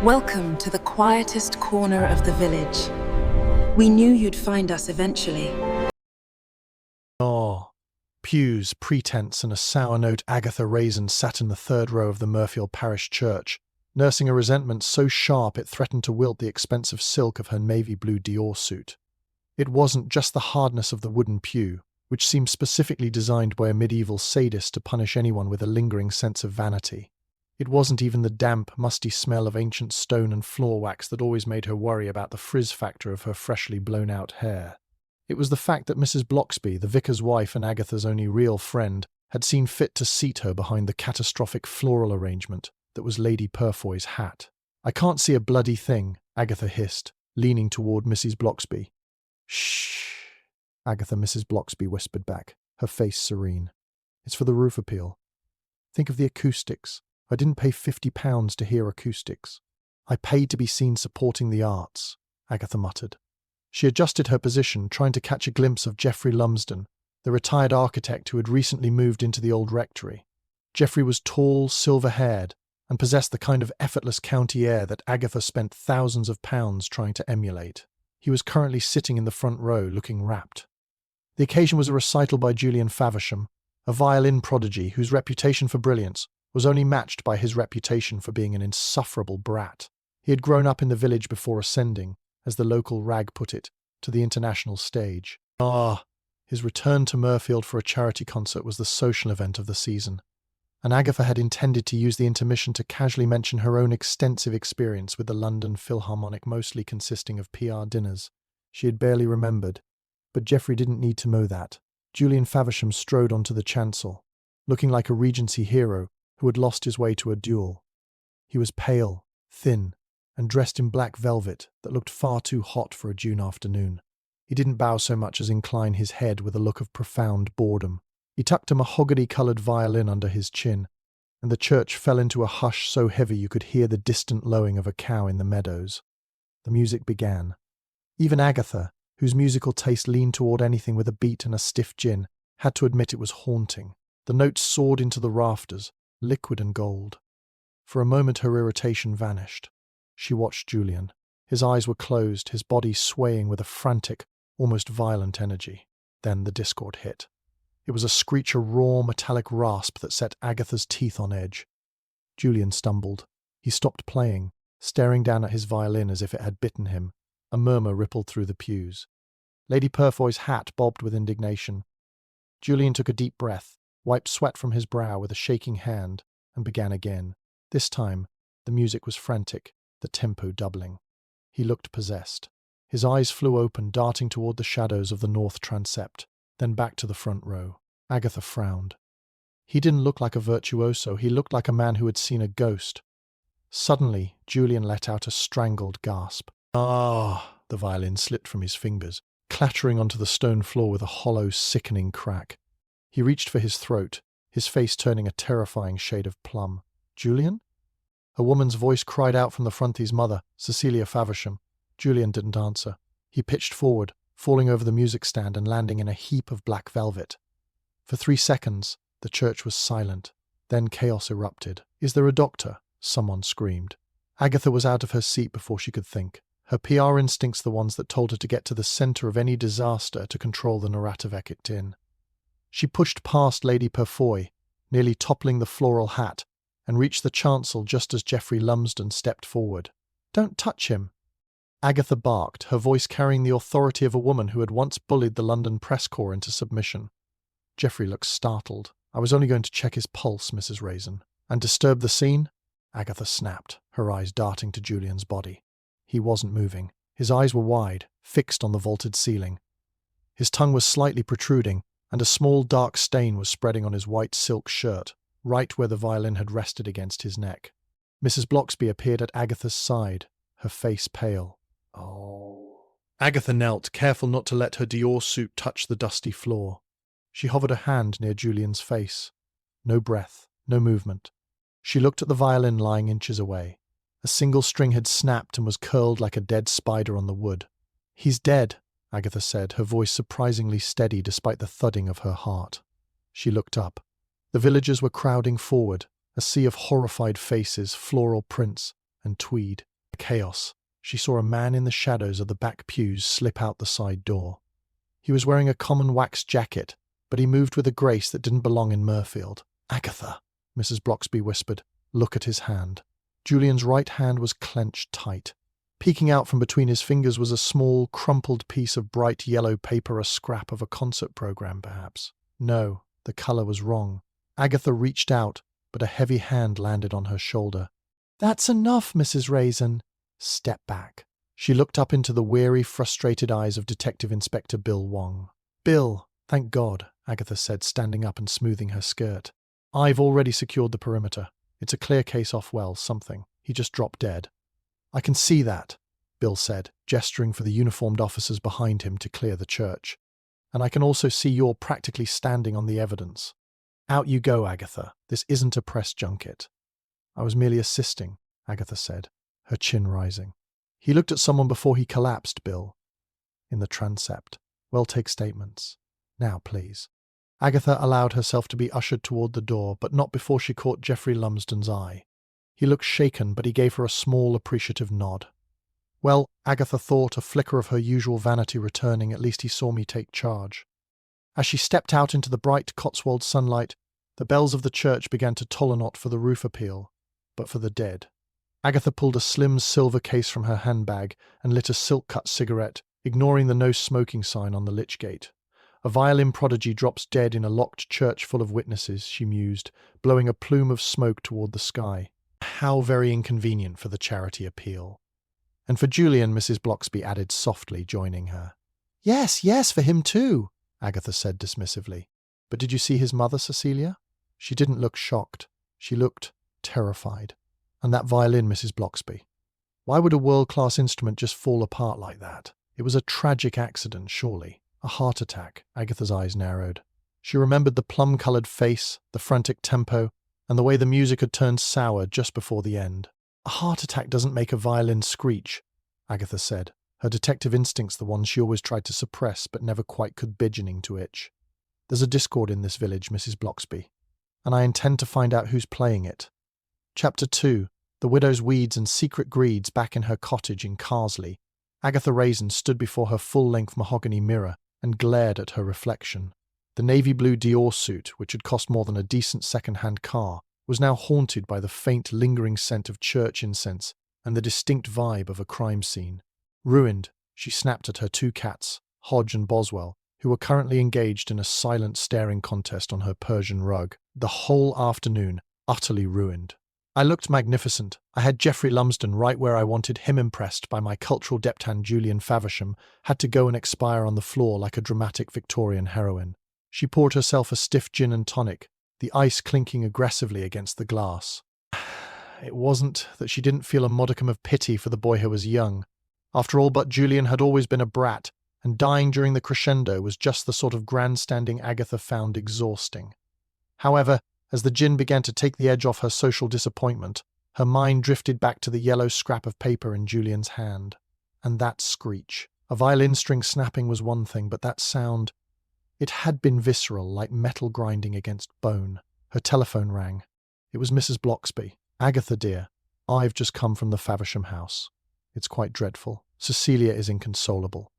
Welcome to the quietest corner of the village. We knew you'd find us eventually. Oh, pews, pretense, and a sour note. Agatha Raisin sat in the third row of the Murfield Parish Church, nursing a resentment so sharp it threatened to wilt the expensive silk of her navy blue Dior suit. It wasn't just the hardness of the wooden pew, which seemed specifically designed by a medieval sadist to punish anyone with a lingering sense of vanity. It wasn't even the damp, musty smell of ancient stone and floor wax that always made her worry about the frizz factor of her freshly blown-out hair. It was the fact that Mrs. Bloxby, the vicar's wife and Agatha's only real friend, had seen fit to seat her behind the catastrophic floral arrangement that was Lady Purfoy's hat. "I can't see a bloody thing," Agatha hissed, leaning toward Mrs. Bloxby. "Shh," Mrs. Bloxby whispered back, her face serene. "It's for the roof appeal. Think of the acoustics. I didn't pay £50 to hear acoustics. I paid to be seen supporting the arts," Agatha muttered. She adjusted her position, trying to catch a glimpse of Geoffrey Lumsden, the retired architect who had recently moved into the old rectory. Geoffrey was tall, silver-haired, and possessed the kind of effortless county air that Agatha spent thousands of pounds trying to emulate. He was currently sitting in the front row, looking rapt. The occasion was a recital by Julian Faversham, a violin prodigy whose reputation for brilliance was only matched by his reputation for being an insufferable brat. He had grown up in the village before ascending, as the local rag put it, to the international stage. His return to Murfield for a charity concert was the social event of the season, and Agatha had intended to use the intermission to casually mention her own extensive experience with the London Philharmonic, mostly consisting of PR dinners. She had barely remembered, but Geoffrey didn't need to know that. Julian Faversham strode onto the chancel, looking like a Regency hero who had lost his way to a duel. He was pale, thin, and dressed in black velvet that looked far too hot for a June afternoon. He didn't bow so much as incline his head with a look of profound boredom. He tucked a mahogany-coloured violin under his chin, and the church fell into a hush so heavy you could hear the distant lowing of a cow in the meadows. The music began. Even Agatha, whose musical taste leaned toward anything with a beat and a stiff gin, had to admit it was haunting. The notes soared into the rafters, liquid and gold. For a moment her irritation vanished. She watched Julian. His eyes were closed, his body swaying with a frantic, almost violent energy. Then the discord hit. It was a screech, a raw, metallic rasp that set Agatha's teeth on edge. Julian stumbled. He stopped playing, staring down at his violin as if it had bitten him. A murmur rippled through the pews. Lady Purfoy's hat bobbed with indignation. Julian took a deep breath, wiped sweat from his brow with a shaking hand, and began again. This time, the music was frantic, the tempo doubling. He looked possessed. His eyes flew open, darting toward the shadows of the north transept, then back to the front row. Agatha frowned. He didn't look like a virtuoso, he looked like a man who had seen a ghost. Suddenly, Julian let out a strangled gasp. The violin slipped from his fingers, clattering onto the stone floor with a hollow, sickening crack. He reached for his throat, his face turning a terrifying shade of plum. "Julian?" A woman's voice cried out from the frontie's mother, Cecilia Faversham. Julian didn't answer. He pitched forward, falling over the music stand and landing in a heap of black velvet. For 3 seconds, the church was silent. Then chaos erupted. "Is there a doctor?" someone screamed. Agatha was out of her seat before she could think. Her PR instincts the ones that told her to get to the center of any disaster to control the narrative it in. She pushed past Lady Purfoy, nearly toppling the floral hat, and reached the chancel just as Geoffrey Lumsden stepped forward. "Don't touch him!" Agatha barked, her voice carrying the authority of a woman who had once bullied the London press corps into submission. Geoffrey looked startled. "I was only going to check his pulse, Mrs. Raisin." "And disturb the scene?" Agatha snapped, her eyes darting to Julian's body. He wasn't moving. His eyes were wide, fixed on the vaulted ceiling. His tongue was slightly protruding, and a small dark stain was spreading on his white silk shirt, right where the violin had rested against his neck. Mrs. Bloxby appeared at Agatha's side, her face pale. "Oh." Agatha knelt, careful not to let her Dior suit touch the dusty floor. She hovered a hand near Julian's face. No breath, no movement. She looked at the violin lying inches away. A single string had snapped and was curled like a dead spider on the wood. "He's dead," Agatha said, her voice surprisingly steady despite the thudding of her heart. She looked up. The villagers were crowding forward, a sea of horrified faces, floral prints, and tweed. Chaos. She saw a man in the shadows of the back pews slip out the side door. He was wearing a common wax jacket, but he moved with a grace that didn't belong in Mirfield. "Agatha," Mrs. Bloxby whispered. "Look at his hand." Julian's right hand was clenched tight. Peeking out from between his fingers was a small, crumpled piece of bright yellow paper, a scrap of a concert program, perhaps. No, the colour was wrong. Agatha reached out, but a heavy hand landed on her shoulder. "That's enough, Mrs. Raisin." "Step back." She looked up into the weary, frustrated eyes of Detective Inspector Bill Wong. "Bill, thank God," Agatha said, standing up and smoothing her skirt. "I've already secured the perimeter. It's a clear case off Wells, something. He just dropped dead." "I can see that," Bill said, gesturing for the uniformed officers behind him to clear the church. "And I can also see you're practically standing on the evidence. Out you go, Agatha. This isn't a press junket." "I was merely assisting," Agatha said, her chin rising. "He looked at someone before he collapsed, Bill." "In the transept. Well, take statements. Now, please." Agatha allowed herself to be ushered toward the door, but not before she caught Geoffrey Lumsden's eye. He looked shaken, but he gave her a small, appreciative nod. "Well," Agatha thought, a flicker of her usual vanity returning, "at least he saw me take charge." As she stepped out into the bright Cotswold sunlight, the bells of the church began to toll not for the roof appeal, but for the dead. Agatha pulled a slim silver case from her handbag and lit a silk-cut cigarette, ignoring the no smoking sign on the lich gate. "A violin prodigy drops dead in a locked church full of witnesses," she mused, blowing a plume of smoke toward the sky. How very inconvenient for the charity appeal. "And for Julian," Mrs. Bloxby added softly, joining her. "Yes, yes, for him too," Agatha said dismissively. "But did you see his mother, Cecilia?" She didn't look shocked. She looked terrified. "And that violin, Mrs. Bloxby. Why would a world-class instrument just fall apart like that? It was a tragic accident, surely. A heart attack." Agatha's eyes narrowed. She remembered the plum-coloured face, the frantic tempo, and the way the music had turned sour just before the end. "A heart attack doesn't make a violin screech," Agatha said, her detective instincts the ones she always tried to suppress but never quite could beginning to itch. "There's a discord in this village, Mrs. Bloxby, and I intend to find out who's playing it." Chapter 2. The widow's weeds and secret greeds back in her cottage in Carsely. Agatha Raisin stood before her full-length mahogany mirror and glared at her reflection. The navy blue Dior suit, which had cost more than a decent second-hand car, was now haunted by the faint, lingering scent of church incense and the distinct vibe of a crime scene. Ruined, she snapped at her two cats, Hodge and Boswell, who were currently engaged in a silent staring contest on her Persian rug. The whole afternoon, utterly ruined. "I looked magnificent. I had Geoffrey Lumsden right where I wanted him, impressed by my cultural deptan Julian Faversham, had to go and expire on the floor like a dramatic Victorian heroine." She poured herself a stiff gin and tonic, the ice clinking aggressively against the glass. It wasn't that she didn't feel a modicum of pity for the boy who was young. After all, but Julian had always been a brat, and dying during the crescendo was just the sort of grandstanding Agatha found exhausting. However, as the gin began to take the edge off her social disappointment, her mind drifted back to the yellow scrap of paper in Julian's hand. And that screech. A violin string snapping was one thing, but that sound... It had been visceral, like metal grinding against bone. Her telephone rang. It was Mrs. Bloxby. "Agatha, dear, I've just come from the Faversham house. It's quite dreadful. Cecilia is inconsolable."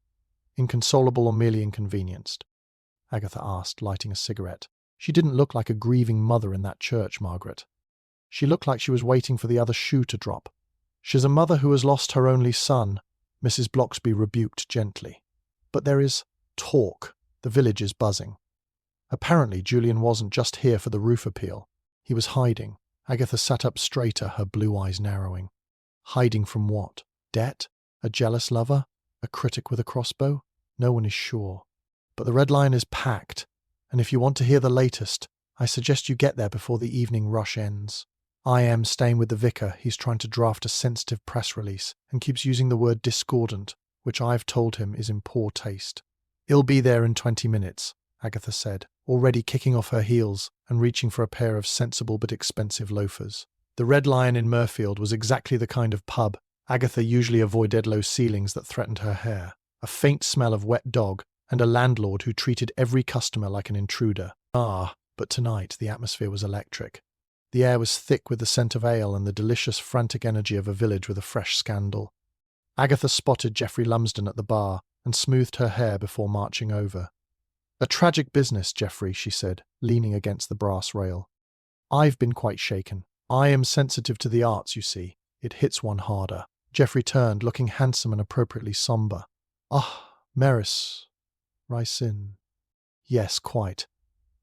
"Inconsolable or merely inconvenienced?" Agatha asked, lighting a cigarette. "She didn't look like a grieving mother in that church, Margaret. She looked like she was waiting for the other shoe to drop." "She's a mother who has lost her only son," Mrs. Bloxby rebuked gently. "But there is talk. The village is buzzing." Apparently, Julian wasn't just here for the roof appeal. He was hiding. Agatha sat up straighter, her blue eyes narrowing. Hiding from what? Debt? A jealous lover? A critic with a crossbow? No one is sure. But the Red Lion is packed, and if you want to hear the latest, I suggest you get there before the evening rush ends. I am staying with the vicar. He's trying to draft a sensitive press release and keeps using the word discordant, which I've told him is in poor taste. "He'll be there in 20 minutes, Agatha said, already kicking off her heels and reaching for a pair of sensible but expensive loafers. The Red Lion in Mirfield was exactly the kind of pub Agatha usually avoided low ceilings that threatened her hair, a faint smell of wet dog, and a landlord who treated every customer like an intruder. But tonight the atmosphere was electric. The air was thick with the scent of ale and the delicious, frantic energy of a village with a fresh scandal. Agatha spotted Geoffrey Lumsden at the bar and smoothed her hair before marching over. "A tragic business, Geoffrey," she said, leaning against the brass rail. "I've been quite shaken. I am sensitive to the arts, you see. It hits one harder." Geoffrey turned, looking handsome and appropriately sombre. "Ah, Maestro Raisin. Yes, quite.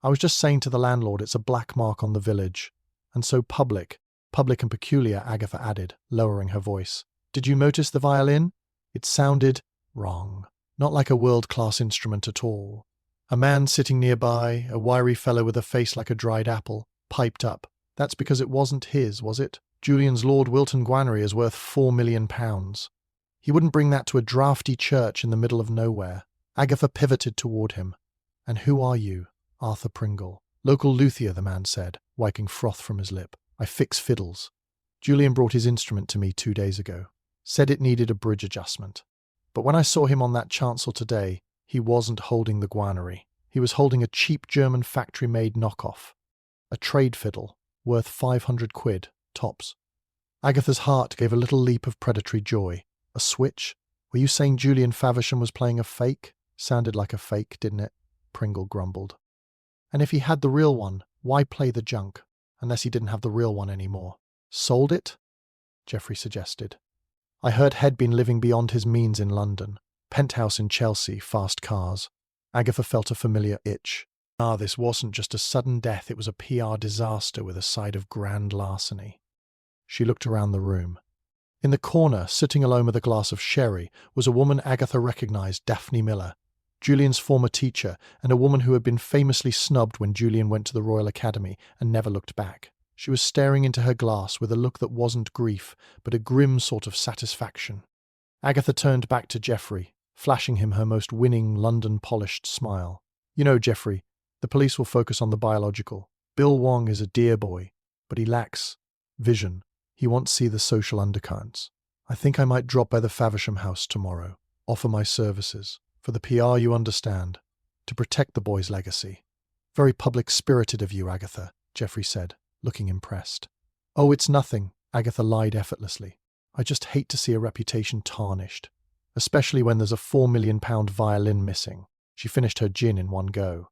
I was just saying to the landlord it's a black mark on the village. And so public and peculiar," Agatha added, lowering her voice. "Did you notice the violin? It sounded wrong. Not like a world-class instrument at all. A man sitting nearby, a wiry fellow with a face like a dried apple, piped up. That's because it wasn't his, was it? Julian's Lord Wilton Gwanery is worth £4 million. He wouldn't bring that to a draughty church in the middle of nowhere." Agatha pivoted toward him. "And who are you?" "Arthur Pringle. Local luthier," the man said, wiping froth from his lip. "I fix fiddles. Julian brought his instrument to me 2 days ago. Said it needed a bridge adjustment. But when I saw him on that chancel today, he wasn't holding the Gwanery. He was holding a cheap German factory-made knockoff. A trade fiddle, worth £500, tops." Agatha's heart gave a little leap of predatory joy. "A switch? Were you saying Julian Faversham was playing a fake?" "Sounded like a fake, didn't it?" Pringle grumbled. "And if he had the real one, why play the junk? Unless he didn't have the real one anymore." "Sold it?" Geoffrey suggested. "I heard he'd been living beyond his means in London. Penthouse in Chelsea, fast cars." Agatha felt a familiar itch. This wasn't just a sudden death, it was a PR disaster with a side of grand larceny. She looked around the room. In the corner, sitting alone with a glass of sherry, was a woman Agatha recognized, Daphne Miller, Julian's former teacher, and a woman who had been famously snubbed when Julian went to the Royal Academy and never looked back. She was staring into her glass with a look that wasn't grief, but a grim sort of satisfaction. Agatha turned back to Geoffrey, flashing him her most winning, London-polished smile. "You know, Geoffrey, the police will focus on the biological. Bill Wong is a dear boy, but he lacks vision. He won't see the social undercurrents. I think I might drop by the Faversham house tomorrow, offer my services. For the PR, you understand. To protect the boy's legacy." "Very public-spirited of you, Agatha," Geoffrey said, looking impressed. "Oh, it's nothing," Agatha lied effortlessly. "I just hate to see a reputation tarnished. Especially when there's a £4 million violin missing." She finished her gin in one go.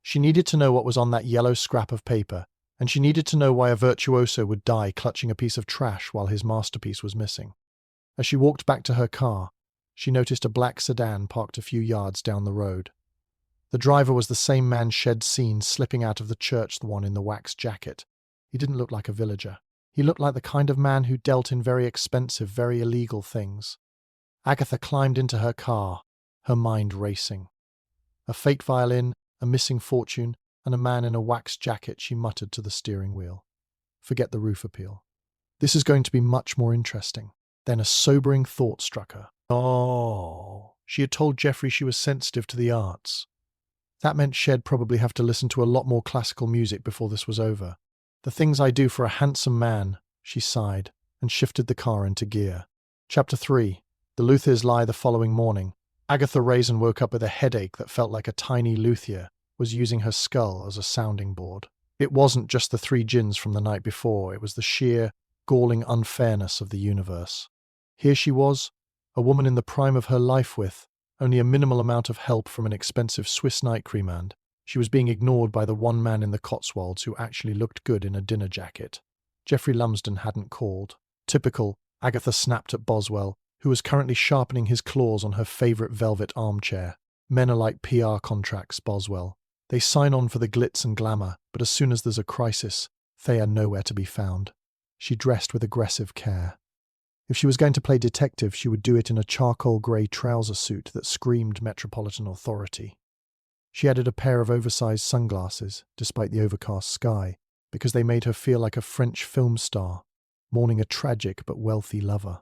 She needed to know what was on that yellow scrap of paper, and she needed to know why a virtuoso would die clutching a piece of trash while his masterpiece was missing. As she walked back to her car, she noticed a black sedan parked a few yards down the road. The driver was the same man she'd seen slipping out of the church, the one in the wax jacket. He didn't look like a villager. He looked like the kind of man who dealt in very expensive, very illegal things. Agatha climbed into her car, her mind racing. A fake violin, a missing fortune, and a man in a wax jacket, she muttered to the steering wheel. Forget the roof appeal. This is going to be much more interesting. Then a sobering thought struck her. Oh, she had told Geoffrey she was sensitive to the arts. That meant she'd probably have to listen to a lot more classical music before this was over. "The things I do for a handsome man," she sighed, and shifted the car into gear. Chapter 3. The luthiers lie the following morning. Agatha Raisin woke up with a headache that felt like a tiny luthier was using her skull as a sounding board. It wasn't just the 3 gins from the night before, it was the sheer, galling unfairness of the universe. Here she was, a woman in the prime of her life with only a minimal amount of help from an expensive Swiss night cream, and she was being ignored by the one man in the Cotswolds who actually looked good in a dinner jacket. Geoffrey Lumsden hadn't called. Typical, Agatha snapped at Boswell, who was currently sharpening his claws on her favourite velvet armchair. Men are like PR contracts, Boswell. They sign on for the glitz and glamour, but as soon as there's a crisis, they are nowhere to be found. She dressed with aggressive care. If she was going to play detective, she would do it in a charcoal grey trouser suit that screamed metropolitan authority. She added a pair of oversized sunglasses, despite the overcast sky, because they made her feel like a French film star, mourning a tragic but wealthy lover.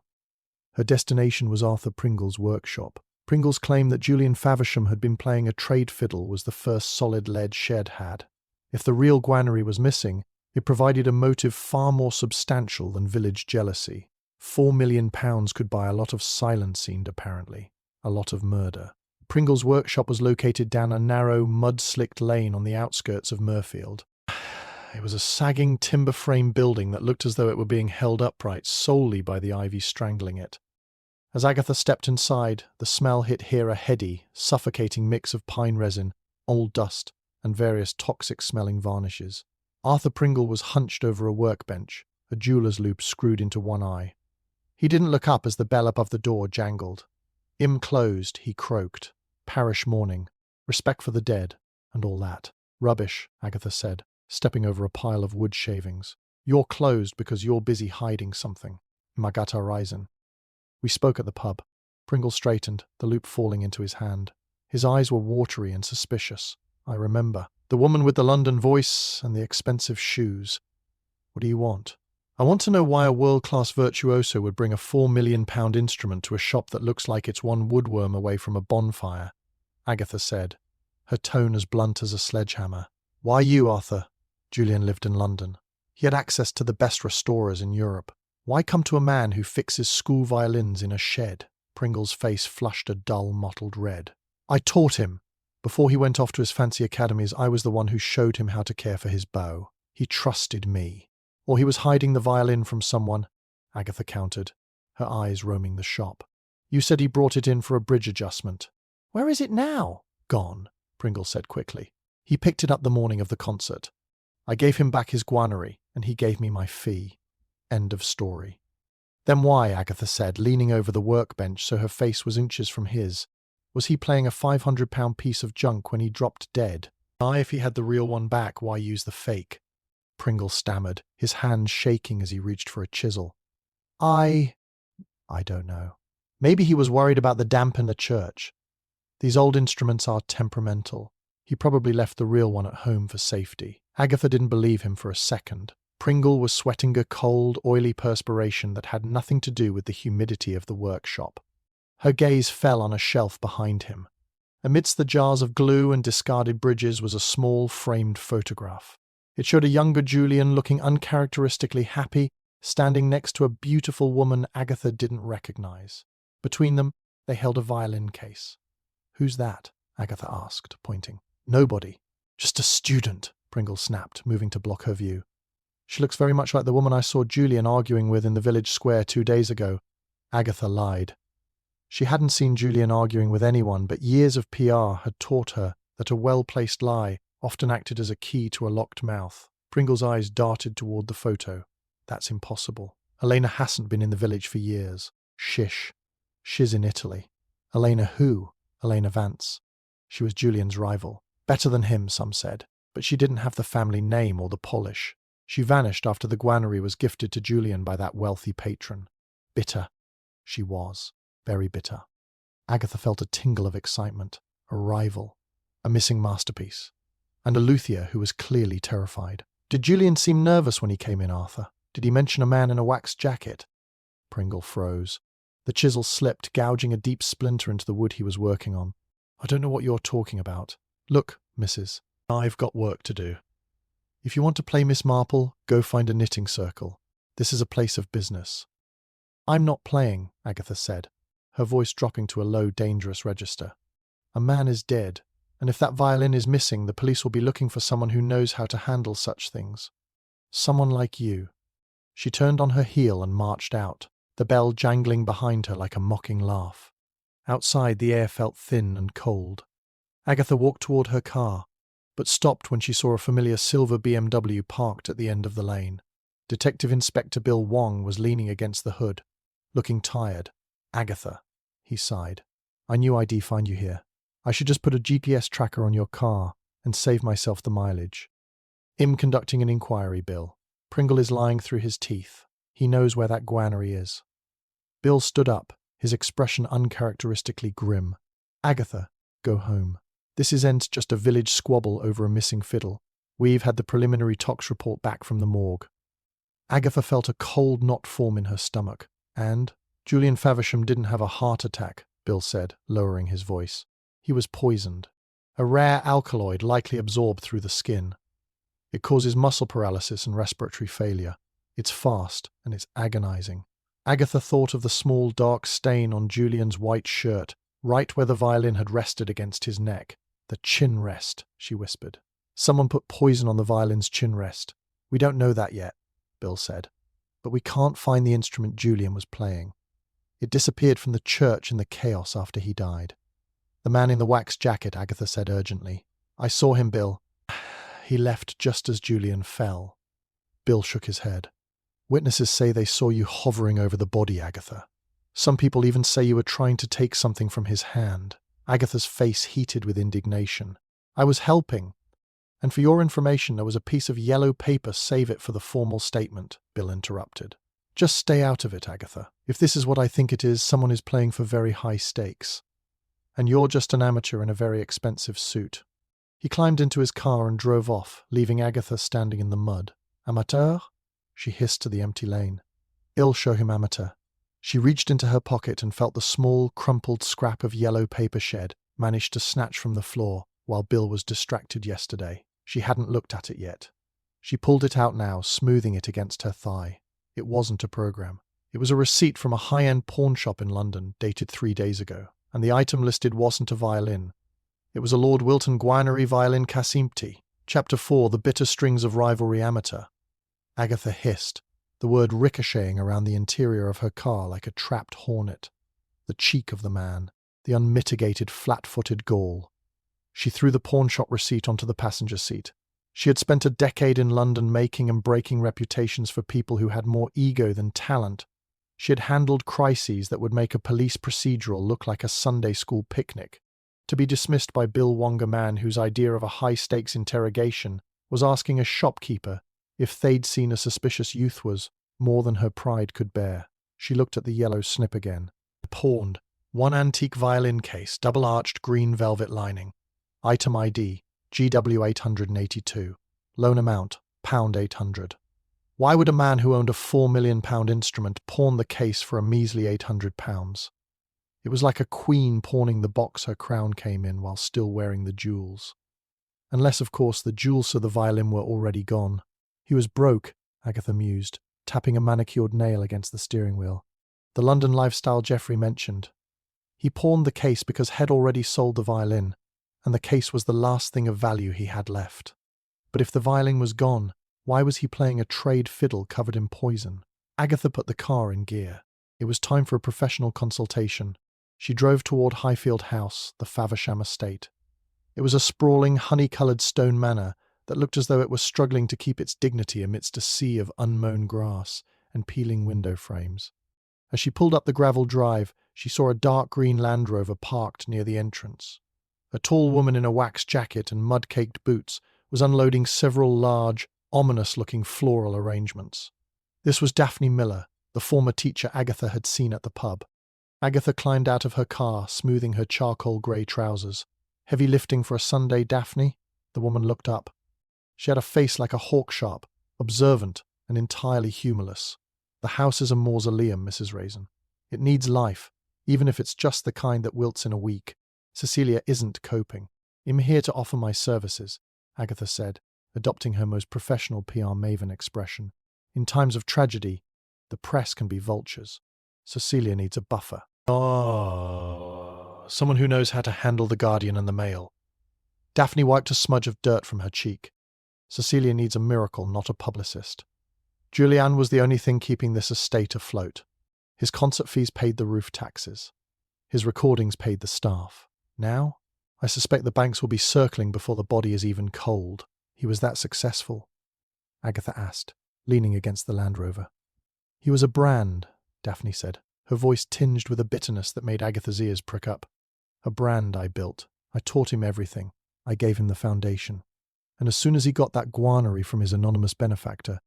Her destination was Arthur Pringle's workshop. Pringle's claim that Julian Faversham had been playing a trade fiddle was the first solid lead shed had. If the real Gwanery was missing, it provided a motive far more substantial than village jealousy. £4 million could buy a lot of silence scenes, apparently. A lot of murder. Pringle's workshop was located down a narrow, mud-slicked lane on the outskirts of Mirfield. It was a sagging timber frame building that looked as though it were being held upright solely by the ivy strangling it. As Agatha stepped inside, the smell hit here a heady, suffocating mix of pine resin, old dust, and various toxic-smelling varnishes. Arthur Pringle was hunched over a workbench, a jeweler's loop screwed into one eye. He didn't look up as the bell above the door jangled. Closed, he croaked. Parish mourning, respect for the dead, and all that. Rubbish, Agatha said, stepping over a pile of wood shavings. You're closed because you're busy hiding something. Agatha Raisin. We spoke at the pub. Pringle straightened, the loop falling into his hand. His eyes were watery and suspicious. I remember. The woman with the London voice and the expensive shoes. What do you want? I want to know why a world-class virtuoso would bring a £4 million instrument to a shop that looks like it's one woodworm away from a bonfire, Agatha said, her tone as blunt as a sledgehammer. Why you, Arthur? Julian lived in London. He had access to the best restorers in Europe. Why come to a man who fixes school violins in a shed? Pringle's face flushed a dull, mottled red. I taught him. Before he went off to his fancy academies, I was the one who showed him how to care for his bow. He trusted me. Or he was hiding the violin from someone, Agatha countered, her eyes roaming the shop. You said he brought it in for a bridge adjustment. Where is it now? Gone, Pringle said quickly. He picked it up the morning of the concert. I gave him back his guanery, and he gave me my fee. End of story. Then why, Agatha said, leaning over the workbench so her face was inches from his, was he playing a £500 piece of junk when he dropped dead? If he had the real one back, why use the fake? Pringle stammered, his hand shaking as he reached for a chisel. I don't know. Maybe he was worried about the damp in the church. These old instruments are temperamental. He probably left the real one at home for safety. Agatha didn't believe him for a second. Pringle was sweating a cold, oily perspiration that had nothing to do with the humidity of the workshop. Her gaze fell on a shelf behind him. Amidst the jars of glue and discarded bridges was a small, framed photograph. It showed a younger Julian looking uncharacteristically happy, standing next to a beautiful woman Agatha didn't recognize. Between them, they held a violin case. Who's that? Agatha asked, pointing. Nobody. Just a student, Pringle snapped, moving to block her view. She looks very much like the woman I saw Julian arguing with in the village square 2 days ago. Agatha lied. She hadn't seen Julian arguing with anyone, but years of PR had taught her that a well-placed lie often acted as a key to a locked mouth. Pringle's eyes darted toward the photo. That's impossible. Elena hasn't been in the village for years. Shish. She's in Italy. Elena who? Elena Vance. She was Julian's rival. Better than him, some said. But she didn't have the family name or the polish. She vanished after the guanery was gifted to Julian by that wealthy patron. Bitter. She was. Very bitter. Agatha felt a tingle of excitement. A rival. A missing masterpiece. And a luthier who was clearly terrified. Did Julian seem nervous when he came in, Arthur? Did he mention a man in a wax jacket? Pringle froze. The chisel slipped, gouging a deep splinter into the wood he was working on. I don't know what you're talking about. Look, Mrs. I've got work to do. If you want to play Miss Marple, go find a knitting circle. This is a place of business. I'm not playing, Agatha said, her voice dropping to a low, dangerous register. A man is dead, and if that violin is missing, the police will be looking for someone who knows how to handle such things. Someone like you. She turned on her heel and marched out, the bell jangling behind her like a mocking laugh. Outside, the air felt thin and cold. Agatha walked toward her car, but stopped when she saw a familiar silver BMW parked at the end of the lane. Detective Inspector Bill Wong was leaning against the hood, looking tired. Agatha, he sighed. I knew I'd find you here. I should just put a GPS tracker on your car and save myself the mileage. Conducting an inquiry, Bill. Pringle is lying through his teeth. He knows where that guanery is. Bill stood up, his expression uncharacteristically grim. Agatha, go home. This isn't just a village squabble over a missing fiddle. We've had the preliminary tox report back from the morgue. Agatha felt a cold knot form in her stomach. And Julian Faversham didn't have a heart attack, Bill said, lowering his voice. He was poisoned. A rare alkaloid likely absorbed through the skin. It causes muscle paralysis and respiratory failure. It's fast, and it's agonizing. Agatha thought of the small dark stain on Julian's white shirt, right where the violin had rested against his neck. The chinrest, she whispered. Someone put poison on the violin's chinrest. We don't know that yet, Bill said. But we can't find the instrument Julian was playing. It disappeared from the church in the chaos after he died. The man in the wax jacket, Agatha said urgently. I saw him, Bill. He left just as Julian fell. Bill shook his head. Witnesses say they saw you hovering over the body, Agatha. Some people even say you were trying to take something from his hand. Agatha's face heated with indignation. I was helping. And for your information, there was a piece of yellow paper. Save it for the formal statement, Bill interrupted. Just stay out of it, Agatha. If this is what I think it is, someone is playing for very high stakes. And you're just an amateur in a very expensive suit. He climbed into his car and drove off, leaving Agatha standing in the mud. Amateur? She hissed to the empty lane. I'll show him amateur. She reached into her pocket and felt the small, crumpled scrap of yellow paper shed, managed to snatch from the floor, while Bill was distracted yesterday. She hadn't looked at it yet. She pulled it out now, smoothing it against her thigh. It wasn't a program. It was a receipt from a high-end pawn shop in London, dated 3 days ago, and the item listed wasn't a violin. It was a Lord Wilton Guarnery violin Casimti. Chapter 4, The Bitter Strings of Rivalry Amateur. Agatha hissed, the word ricocheting around the interior of her car like a trapped hornet. The cheek of the man, the unmitigated flat-footed gall. She threw the pawnshop receipt onto the passenger seat. She had spent a decade in London making and breaking reputations for people who had more ego than talent. She had handled crises that would make a police procedural look like a Sunday school picnic. To be dismissed by Bill Wong, a man whose idea of a high-stakes interrogation was asking a shopkeeper if they'd seen a suspicious youth, was more than her pride could bear. She looked at the yellow snip again. Pawned. One antique violin case, double-arched green velvet lining. Item ID, GW 882. Loan amount, £800. Why would a man who owned a £4 million instrument pawn the case for a measly £800? It was like a queen pawning the box her crown came in while still wearing the jewels. Unless, of course, the jewels of the violin were already gone. He was broke, Agatha mused, tapping a manicured nail against the steering wheel. The London lifestyle Geoffrey mentioned. He pawned the case because Head already sold the violin, and the case was the last thing of value he had left. But if the violin was gone, why was he playing a trade fiddle covered in poison? Agatha put the car in gear. It was time for a professional consultation. She drove toward Highfield House, the Faversham estate. It was a sprawling, honey-coloured stone manor that looked as though it was struggling to keep its dignity amidst a sea of unmown grass and peeling window frames. As she pulled up the gravel drive, she saw a dark green Land Rover parked near the entrance. A tall woman in a wax jacket and mud-caked boots was unloading several large, ominous-looking floral arrangements. This was Daphne Miller, the former teacher Agatha had seen at the pub. Agatha climbed out of her car, smoothing her charcoal grey trousers. Heavy lifting for a Sunday, Daphne? The woman looked up. She had a face like a hawk-sharp, observant, and entirely humorless. The house is a mausoleum, Mrs. Raisin. It needs life, even if it's just the kind that wilts in a week. Cecilia isn't coping. I'm here to offer my services, Agatha said, adopting her most professional PR maven expression. In times of tragedy, the press can be vultures. Cecilia needs a buffer. Oh, someone who knows how to handle the Guardian and the Mail. Daphne wiped a smudge of dirt from her cheek. Cecilia needs a miracle, not a publicist. Julian was the only thing keeping this estate afloat. His concert fees paid the roof taxes. His recordings paid the staff. Now, I suspect the banks will be circling before the body is even cold. He was that successful? Agatha asked, leaning against the Land Rover. He was a brand, Daphne said, her voice tinged with a bitterness that made Agatha's ears prick up. A brand I built. I taught him everything. I gave him the foundation. And as soon as he got that guarnery from his anonymous benefactor,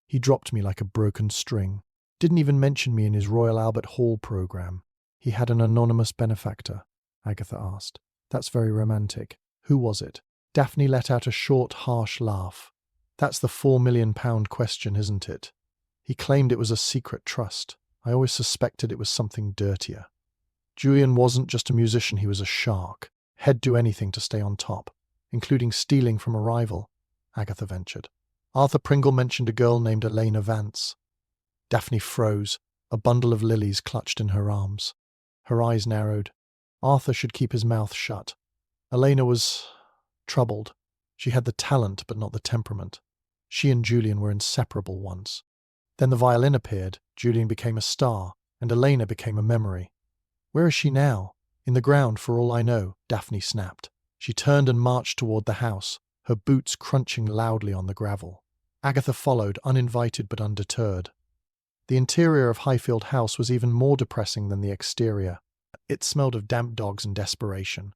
he dropped me like a broken string. Didn't even mention me in his Royal Albert Hall program. He had an anonymous benefactor, Agatha asked. That's very romantic. Who was it? Daphne let out a short, harsh laugh. That's the £4 million question, isn't it? He claimed it was a secret trust. I always suspected it was something dirtier. Julian wasn't just a musician, he was a shark. He'd do anything to stay on top, including stealing from a rival, Agatha ventured. Arthur Pringle mentioned a girl named Elena Vance. Daphne froze, a bundle of lilies clutched in her arms. Her eyes narrowed. Arthur should keep his mouth shut. Elena was troubled. She had the talent, but not the temperament. She and Julian were inseparable once. Then the violin appeared, Julian became a star, and Elena became a memory. Where is she now? In the ground, for all I know, Daphne snapped. She turned and marched toward the house, her boots crunching loudly on the gravel. Agatha followed, uninvited but undeterred. The interior of Highfield House was even more depressing than the exterior. It smelled of damp dogs and desperation.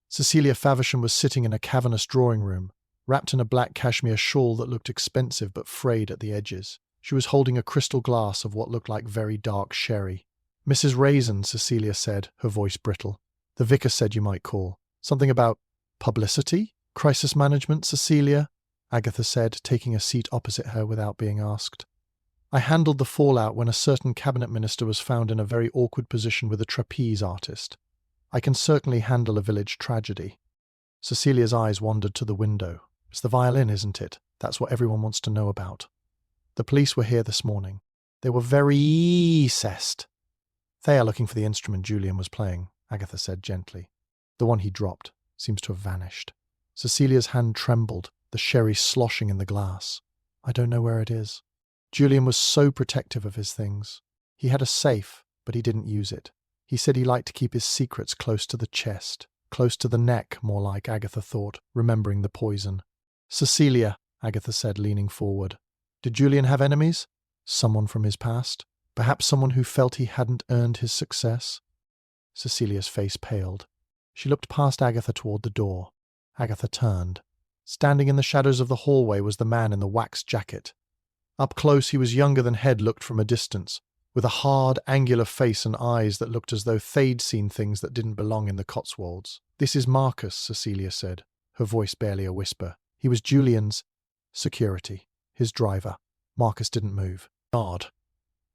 Cecilia Faversham was sitting in a cavernous drawing room, wrapped in a black cashmere shawl that looked expensive but frayed at the edges. She was holding a crystal glass of what looked like very dark sherry. "Mrs. Raisin," Cecilia said, her voice brittle. "The vicar said you might call. Something about publicity? Crisis management, Cecilia?" Agatha said, taking a seat opposite her without being asked. "I handled the fallout when a certain cabinet minister was found in a very awkward position with a trapeze artist. I can certainly handle a village tragedy." Cecilia's eyes wandered to the window. "It's the violin, isn't it? That's what everyone wants to know about." "The police were here this morning. They were very cessed." "They are looking for the instrument Julian was playing," Agatha said gently. "The one he dropped seems to have vanished." Cecilia's hand trembled, the sherry sloshing in the glass. "I don't know where it is." Julian was so protective of his things. He had a safe, but he didn't use it. He said he liked to keep his secrets close to the chest, close to the neck, more like, Agatha thought, remembering the poison. "Cecilia," Agatha said, leaning forward. "Did Julian have enemies? Someone from his past? Perhaps someone who felt he hadn't earned his success?" Cecilia's face paled. She looked past Agatha toward the door. Agatha turned. Standing in the shadows of the hallway was the man in the waxed jacket. Up close he was younger than Head looked from a distance, with a hard, angular face and eyes that looked as though they'd seen things that didn't belong in the Cotswolds. "This is Marcus," Cecilia said, her voice barely a whisper. "He was Julian's security, his driver." Marcus didn't move. Nod.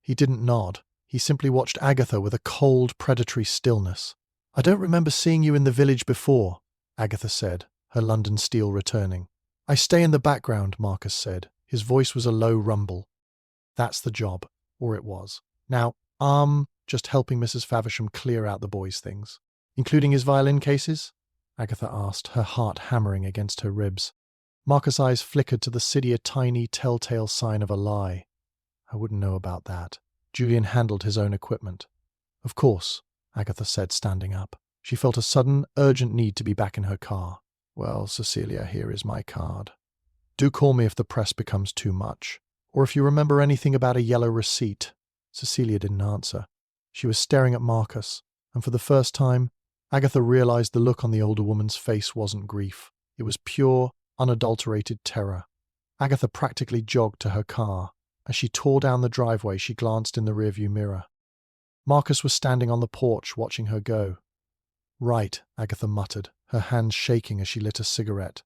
He didn't nod. He simply watched Agatha with a cold, predatory stillness. "I don't remember seeing you in the village before," Agatha said, her London steel returning. "I stay in the background," Marcus said. His voice was a low rumble. "That's the job," or it was. "Now, just helping Mrs. Faversham clear out the boy's things." "Including his violin cases?" Agatha asked, her heart hammering against her ribs. Marcus' eyes flickered to see a tiny, telltale sign of a lie. "I wouldn't know about that. Julian handled his own equipment." "Of course," Agatha said, standing up. She felt a sudden, urgent need to be back in her car. "Well, Cecilia, here is my card. Do call me if the press becomes too much, or if you remember anything about a yellow receipt." Cecilia didn't answer. She was staring at Marcus, and for the first time, Agatha realized the look on the older woman's face wasn't grief. It was pure, unadulterated terror. Agatha practically jogged to her car. As she tore down the driveway, she glanced in the rearview mirror. Marcus was standing on the porch, watching her go. "Right," Agatha muttered, her hands shaking as she lit a cigarette.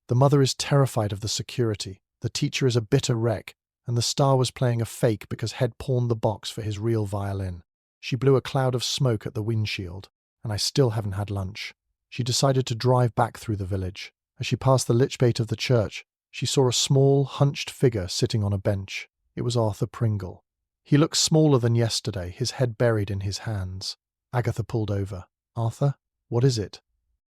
"The mother is terrified of the security, the teacher is a bitter wreck, and the star was playing a fake because Head pawned the box for his real violin. She blew a cloud of smoke at the windshield, and I still haven't had lunch." She decided to drive back through the village. As she passed the lychgate of the church, she saw a small, hunched figure sitting on a bench. It was Arthur Pringle. He looked smaller than yesterday, his head buried in his hands. Agatha pulled over. "Arthur, what is it?"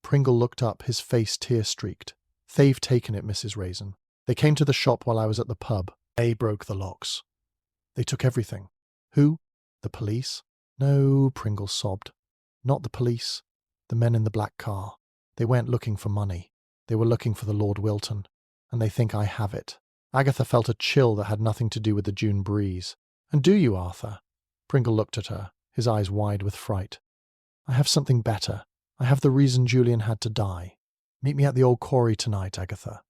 Pringle looked up, his face tear-streaked. "They've taken it, Mrs. Raisin. They came to the shop while I was at the pub. They broke the locks. They took everything." "Who? The police?" "No," Pringle sobbed. "Not the police. The men in the black car. They weren't looking for money. They were looking for the Lord Wilton. And they think I have it." Agatha felt a chill that had nothing to do with the June breeze. "And do you, Arthur?" Pringle looked at her, his eyes wide with fright. "I have something better. I have the reason Julian had to die. Meet me at the old quarry tonight, Agatha.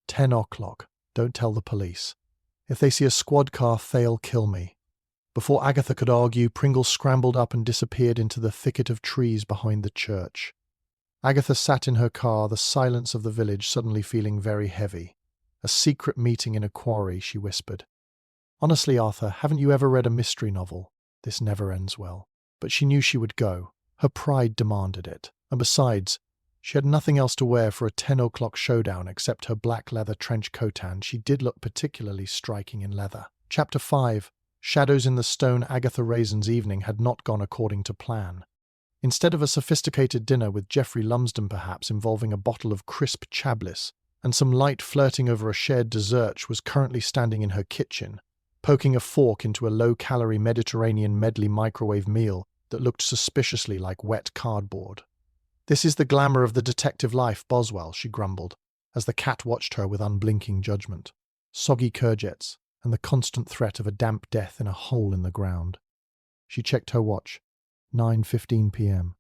10 o'clock. Don't tell the police. If they see a squad car, they'll kill me." Before Agatha could argue, Pringle scrambled up and disappeared into the thicket of trees behind the church. Agatha sat in her car, the silence of the village suddenly feeling very heavy. "A secret meeting in a quarry," she whispered. "Honestly, Arthur, haven't you ever read a mystery novel? This never ends well." But she knew she would go. Her pride demanded it. And besides, she had nothing else to wear for a 10 o'clock showdown except her black leather trench coat, and she did look particularly striking in leather. Chapter 5. Shadows in the Stone. Agatha Raisin's evening had not gone according to plan. Instead of a sophisticated dinner with Geoffrey Lumsden perhaps involving a bottle of crisp Chablis and some light flirting over a shared dessert was currently standing in her kitchen, poking a fork into a low-calorie Mediterranean medley microwave meal that looked suspiciously like wet cardboard. "This is the glamour of the detective life, Boswell," she grumbled, as the cat watched her with unblinking judgment. Soggy courgettes, and the constant threat of a damp death in a hole in the ground. She checked her watch. 9:15 p.m.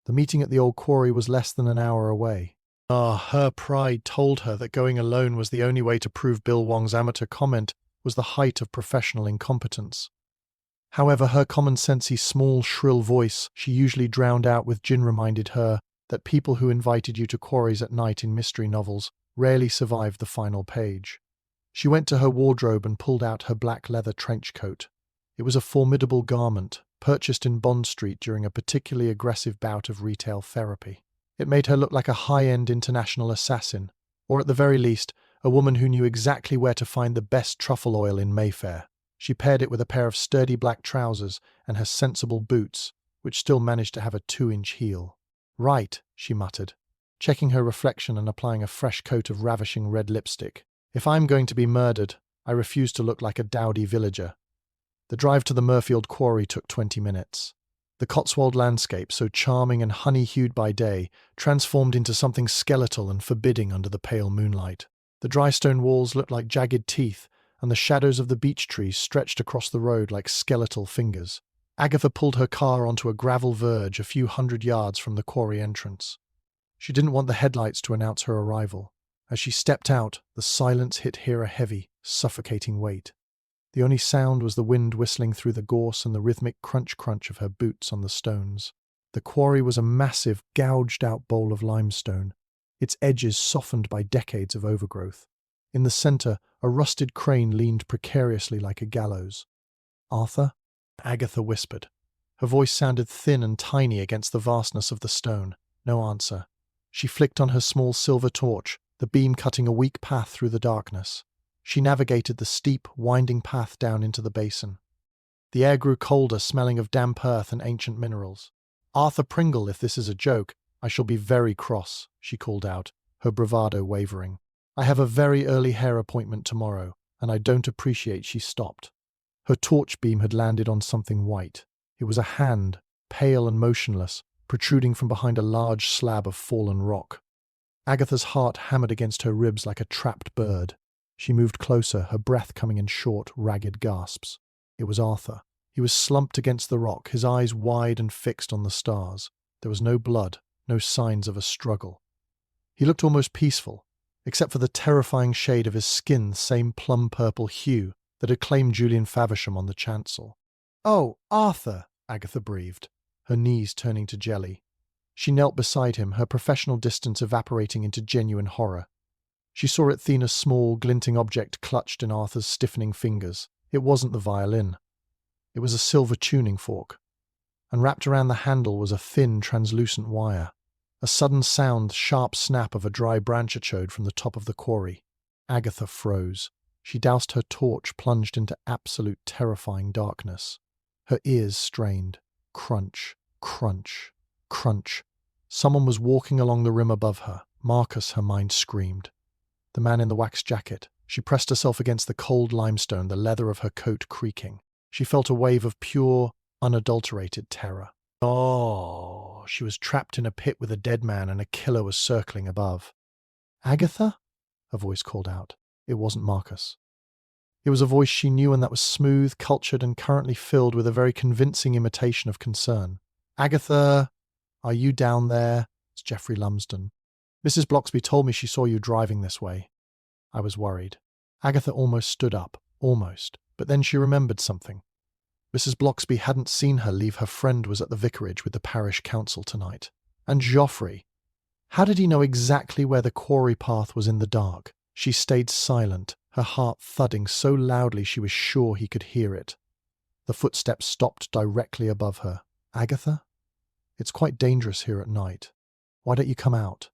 The meeting at the old quarry was less than an hour away. Her pride told her that going alone was the only way to prove Bill Wong's amateur comment was the height of professional incompetence. However, her common-sensey, small, shrill voice she usually drowned out with gin reminded her that people who invited you to quarries at night in mystery novels rarely survived the final page. She went to her wardrobe and pulled out her black leather trench coat. It was a formidable garment, purchased in Bond Street during a particularly aggressive bout of retail therapy. It made her look like a high-end international assassin, or at the very least, a woman who knew exactly where to find the best truffle oil in Mayfair. She paired it with a pair of sturdy black trousers and her sensible boots, which still managed to have a 2-inch heel. "Right," she muttered, checking her reflection and applying a fresh coat of ravishing red lipstick. "If I'm going to be murdered, I refuse to look like a dowdy villager." The drive to the Murfield quarry took 20 minutes. The Cotswold landscape, so charming and honey-hued by day, transformed into something skeletal and forbidding under the pale moonlight. The dry stone walls looked like jagged teeth, and the shadows of the beech trees stretched across the road like skeletal fingers. Agatha pulled her car onto a gravel verge a few hundred yards from the quarry entrance. She didn't want the headlights to announce her arrival. As she stepped out, the silence hit her a heavy, suffocating weight. The only sound was the wind whistling through the gorse and the rhythmic crunch-crunch of her boots on the stones. The quarry was a massive, gouged-out bowl of limestone, its edges softened by decades of overgrowth. In the center, a rusted crane leaned precariously like a gallows. "Arthur?" Agatha whispered. Her voice sounded thin and tiny against the vastness of the stone. No answer. She flicked on her small silver torch, the beam cutting a weak path through the darkness. She navigated the steep, winding path down into the basin. The air grew colder, smelling of damp earth and ancient minerals. "Arthur Pringle, if this is a joke, I shall be very cross," she called out, her bravado wavering. "I have a very early hair appointment tomorrow, and I don't appreciate." She stopped. Her torch beam had landed on something white. It was a hand, pale and motionless, protruding from behind a large slab of fallen rock. Agatha's heart hammered against her ribs like a trapped bird. She moved closer, her breath coming in short, ragged gasps. It was Arthur. He was slumped against the rock, his eyes wide and fixed on the stars. There was no blood, no signs of a struggle. He looked almost peaceful, except for the terrifying shade of his skin, the same plum-purple hue that had claimed Julian Faversham on the chancel. "Oh, Arthur!" Agatha breathed, her knees turning to jelly. She knelt beside him, her professional distance evaporating into genuine horror. She saw Athena's small, glinting object clutched in Arthur's stiffening fingers. It wasn't the violin. It was a silver tuning fork, and wrapped around the handle was a thin, translucent wire. A sudden sound, sharp snap of a dry branch-achode from the top of the quarry. Agatha froze. She doused her torch, plunged into absolute terrifying darkness. Her ears strained. Crunch, crunch, crunch. Someone was walking along the rim above her. Marcus, her mind screamed. The man in the wax jacket. She pressed herself against the cold limestone, the leather of her coat creaking. She felt a wave of pure, unadulterated terror. Oh, she was trapped in a pit with a dead man and a killer was circling above. "Agatha?" a voice called out. It wasn't Marcus. It was a voice she knew, and that was smooth, cultured, and currently filled with a very convincing imitation of concern. "Agatha, are you down there?" It's Geoffrey Lumsden. "Mrs. Bloxby told me she saw you driving this way." I was worried. Agatha almost stood up. Almost. But then she remembered something. Mrs. Bloxby hadn't seen her leave. Her friend was at the vicarage with the parish council tonight. And Geoffrey. How did he know exactly where the quarry path was in the dark? She stayed silent, her heart thudding so loudly she was sure he could hear it. The footsteps stopped directly above her. "Agatha? It's quite dangerous here at night. Why don't you come out?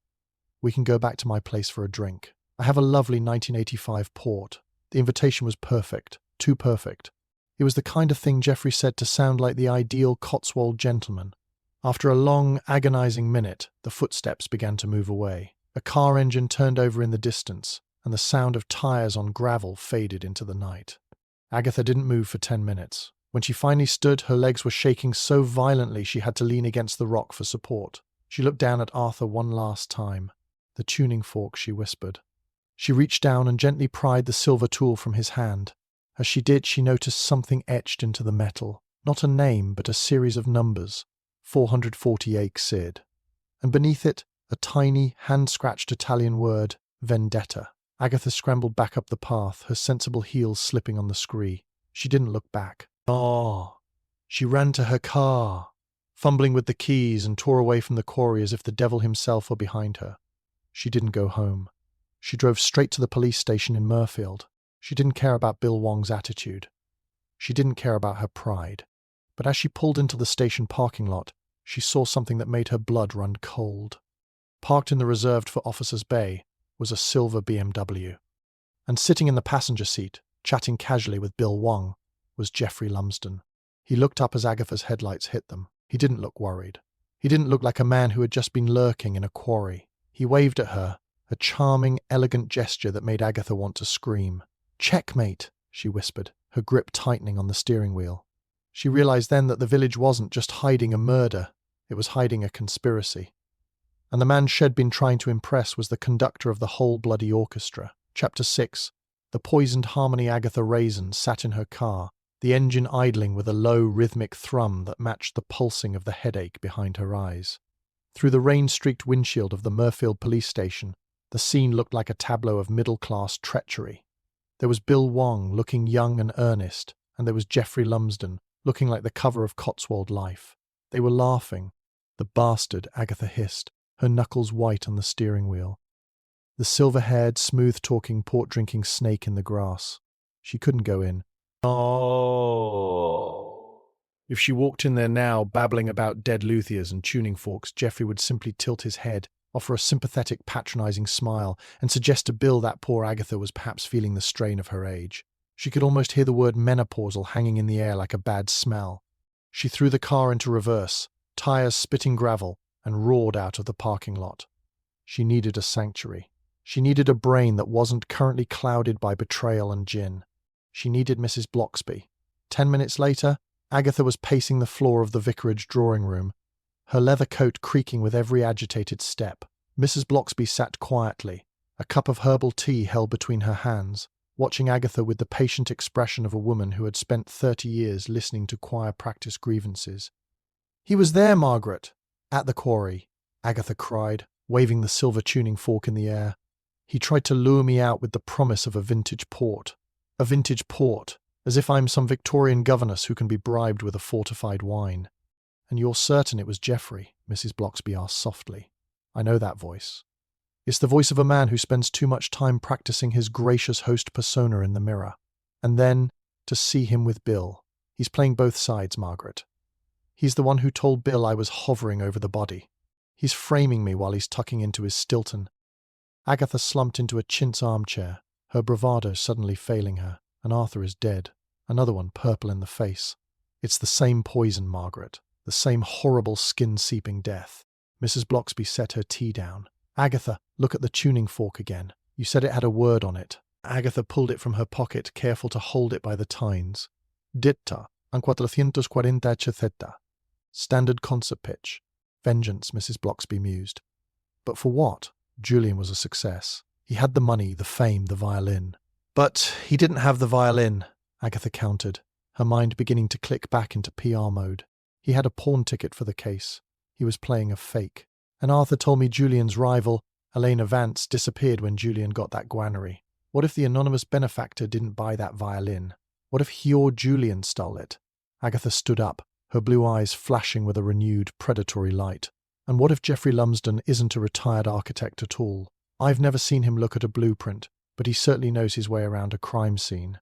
We can go back to my place for a drink. I have a lovely 1985 port." The invitation was perfect. Too perfect. It was the kind of thing Geoffrey said to sound like the ideal Cotswold gentleman. After a long, agonizing minute, the footsteps began to move away. A car engine turned over in the distance, and the sound of tires on gravel faded into the night. Agatha didn't move for 10 minutes. When she finally stood, her legs were shaking so violently she had to lean against the rock for support. She looked down at Arthur one last time. "The tuning fork," she whispered. She reached down and gently pried the silver tool from his hand. As she did, she noticed something etched into the metal. Not a name, but a series of numbers. 448 Cid. And beneath it, a tiny, hand-scratched Italian word, vendetta. Agatha scrambled back up the path, her sensible heels slipping on the scree. She didn't look back. Oh! She ran to her car, fumbling with the keys, and tore away from the quarry as if the devil himself were behind her. She didn't go home. She drove straight to the police station in Murfield. She didn't care about Bill Wong's attitude. She didn't care about her pride. But as she pulled into the station parking lot, she saw something that made her blood run cold. Parked in the reserved for officers' bay was a silver BMW. And sitting in the passenger seat, chatting casually with Bill Wong, was Geoffrey Lumsden. He looked up as Agatha's headlights hit them. He didn't look worried. He didn't look like a man who had just been lurking in a quarry. He waved at her, a charming, elegant gesture that made Agatha want to scream. "Checkmate," she whispered, her grip tightening on the steering wheel. She realized then that the village wasn't just hiding a murder, it was hiding a conspiracy. And the man she'd been trying to impress was the conductor of the whole bloody orchestra. Chapter 6. The poisoned harmony Agatha Raisin sat in her car, the engine idling with a low, rhythmic thrum that matched the pulsing of the headache behind her eyes. Through the rain-streaked windshield of the Murfield police station, the scene looked like a tableau of middle-class treachery. There was Bill Wong, looking young and earnest, and there was Geoffrey Lumsden, looking like the cover of Cotswold Life. They were laughing. "The bastard," Agatha hissed, her knuckles white on the steering wheel. The silver-haired, smooth-talking, port-drinking snake in the grass. She couldn't go in. Oh! If she walked in there now, babbling about dead luthiers and tuning forks, Geoffrey would simply tilt his head, offer a sympathetic, patronizing smile, and suggest to Bill that poor Agatha was perhaps feeling the strain of her age. She could almost hear the word menopausal hanging in the air like a bad smell. She threw the car into reverse, tires spitting gravel, and roared out of the parking lot. She needed a sanctuary. She needed a brain that wasn't currently clouded by betrayal and gin. She needed Mrs. Bloxby. 10 minutes later, Agatha was pacing the floor of the vicarage drawing room, her leather coat creaking with every agitated step. Mrs. Bloxby sat quietly, a cup of herbal tea held between her hands, watching Agatha with the patient expression of a woman who had spent 30 years listening to choir practice grievances. "He was there, Margaret." "At the quarry," Agatha cried, waving the silver tuning fork in the air. "He tried to lure me out with the promise of a vintage port. A vintage port, as if I'm some Victorian governess who can be bribed with a fortified wine." "And you're certain it was Geoffrey?" Mrs. Bloxby asked softly. "I know that voice. It's the voice of a man who spends too much time practicing his gracious host persona in the mirror. And then, to see him with Bill. He's playing both sides, Margaret. He's the one who told Bill I was hovering over the body. He's framing me while he's tucking into his Stilton." Agatha slumped into a chintz armchair, her bravado suddenly failing her. "And Arthur is dead. Another one, purple in the face. It's the same poison, Margaret. The same horrible skin-seeping death." Mrs. Bloxby set her tea down. "Agatha, look at the tuning fork again. You said it had a word on it." Agatha pulled it from her pocket, careful to hold it by the tines. "Ditta, en 447. Standard concert pitch." "Vengeance," Mrs. Bloxby mused. But for what? Julian was a success. He had the money, the fame, the violin. But he didn't have the violin, Agatha countered, her mind beginning to click back into PR mode. He had a pawn ticket for the case. He was playing a fake. And Arthur told me Julian's rival, Elena Vance, disappeared when Julian got that granary. What if the anonymous benefactor didn't buy that violin? What if he or Julian stole it? Agatha stood up, her blue eyes flashing with a renewed predatory light. And what if Geoffrey Lumsden isn't a retired architect at all? I've never seen him look at a blueprint, but he certainly knows his way around a crime scene.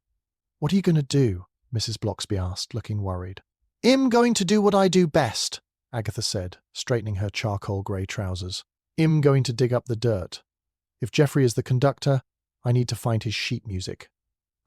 "What are you going to do?" Mrs. Bloxby asked, looking worried. "I'm going to do what I do best," Agatha said, straightening her charcoal grey trousers. "I'm going to dig up the dirt. If Geoffrey is the conductor, I need to find his sheet music."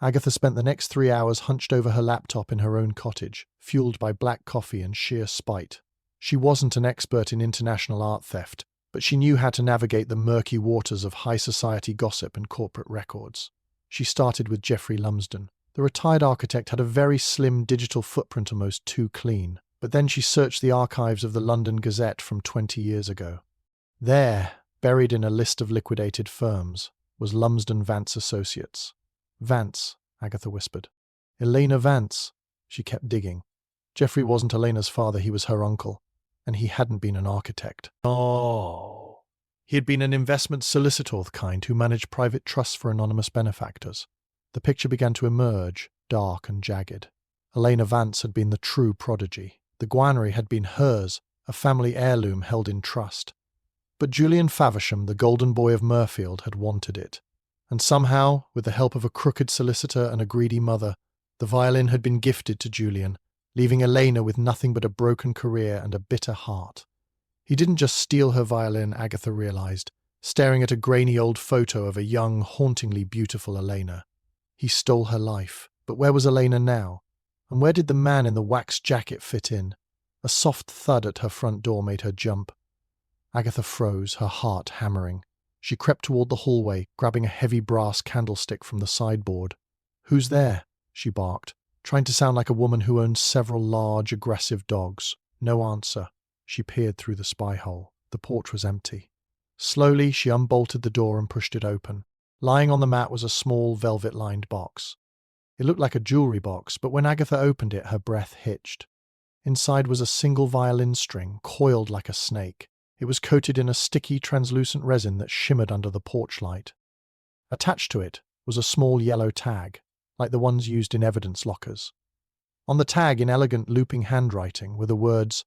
Agatha spent the next 3 hours hunched over her laptop in her own cottage, fueled by black coffee and sheer spite. She wasn't an expert in international art theft, but she knew how to navigate the murky waters of high society gossip and corporate records. She started with Geoffrey Lumsden. The retired architect had a very slim digital footprint, almost too clean. But then she searched the archives of the London Gazette from 20 years ago. There, buried in a list of liquidated firms, was Lumsden Vance Associates. Vance, Agatha whispered. Elena Vance. She kept digging. Geoffrey wasn't Elena's father, he was her uncle. And he hadn't been an architect. Oh. He had been an investment solicitor, the kind who managed private trusts for anonymous benefactors. The picture began to emerge, dark and jagged. Elena Vance had been the true prodigy. The granary had been hers, a family heirloom held in trust. But Julian Faversham, the golden boy of Mirfield, had wanted it. And somehow, with the help of a crooked solicitor and a greedy mother, the violin had been gifted to Julian, leaving Elena with nothing but a broken career and a bitter heart. He didn't just steal her violin, Agatha realized, staring at a grainy old photo of a young, hauntingly beautiful Elena. He stole her life. But where was Elena now? And where did the man in the wax jacket fit in? A soft thud at her front door made her jump. Agatha froze, her heart hammering. She crept toward the hallway, grabbing a heavy brass candlestick from the sideboard. "Who's there?" she barked, trying to sound like a woman who owned several large, aggressive dogs. No answer. She peered through the spy hole. The porch was empty. Slowly, she unbolted the door and pushed it open. Lying on the mat was a small, velvet-lined box. It looked like a jewelry box, but when Agatha opened it, her breath hitched. Inside was a single violin string, coiled like a snake. It was coated in a sticky, translucent resin that shimmered under the porch light. Attached to it was a small yellow tag, like the ones used in evidence lockers. On the tag, in elegant, looping handwriting, were the words,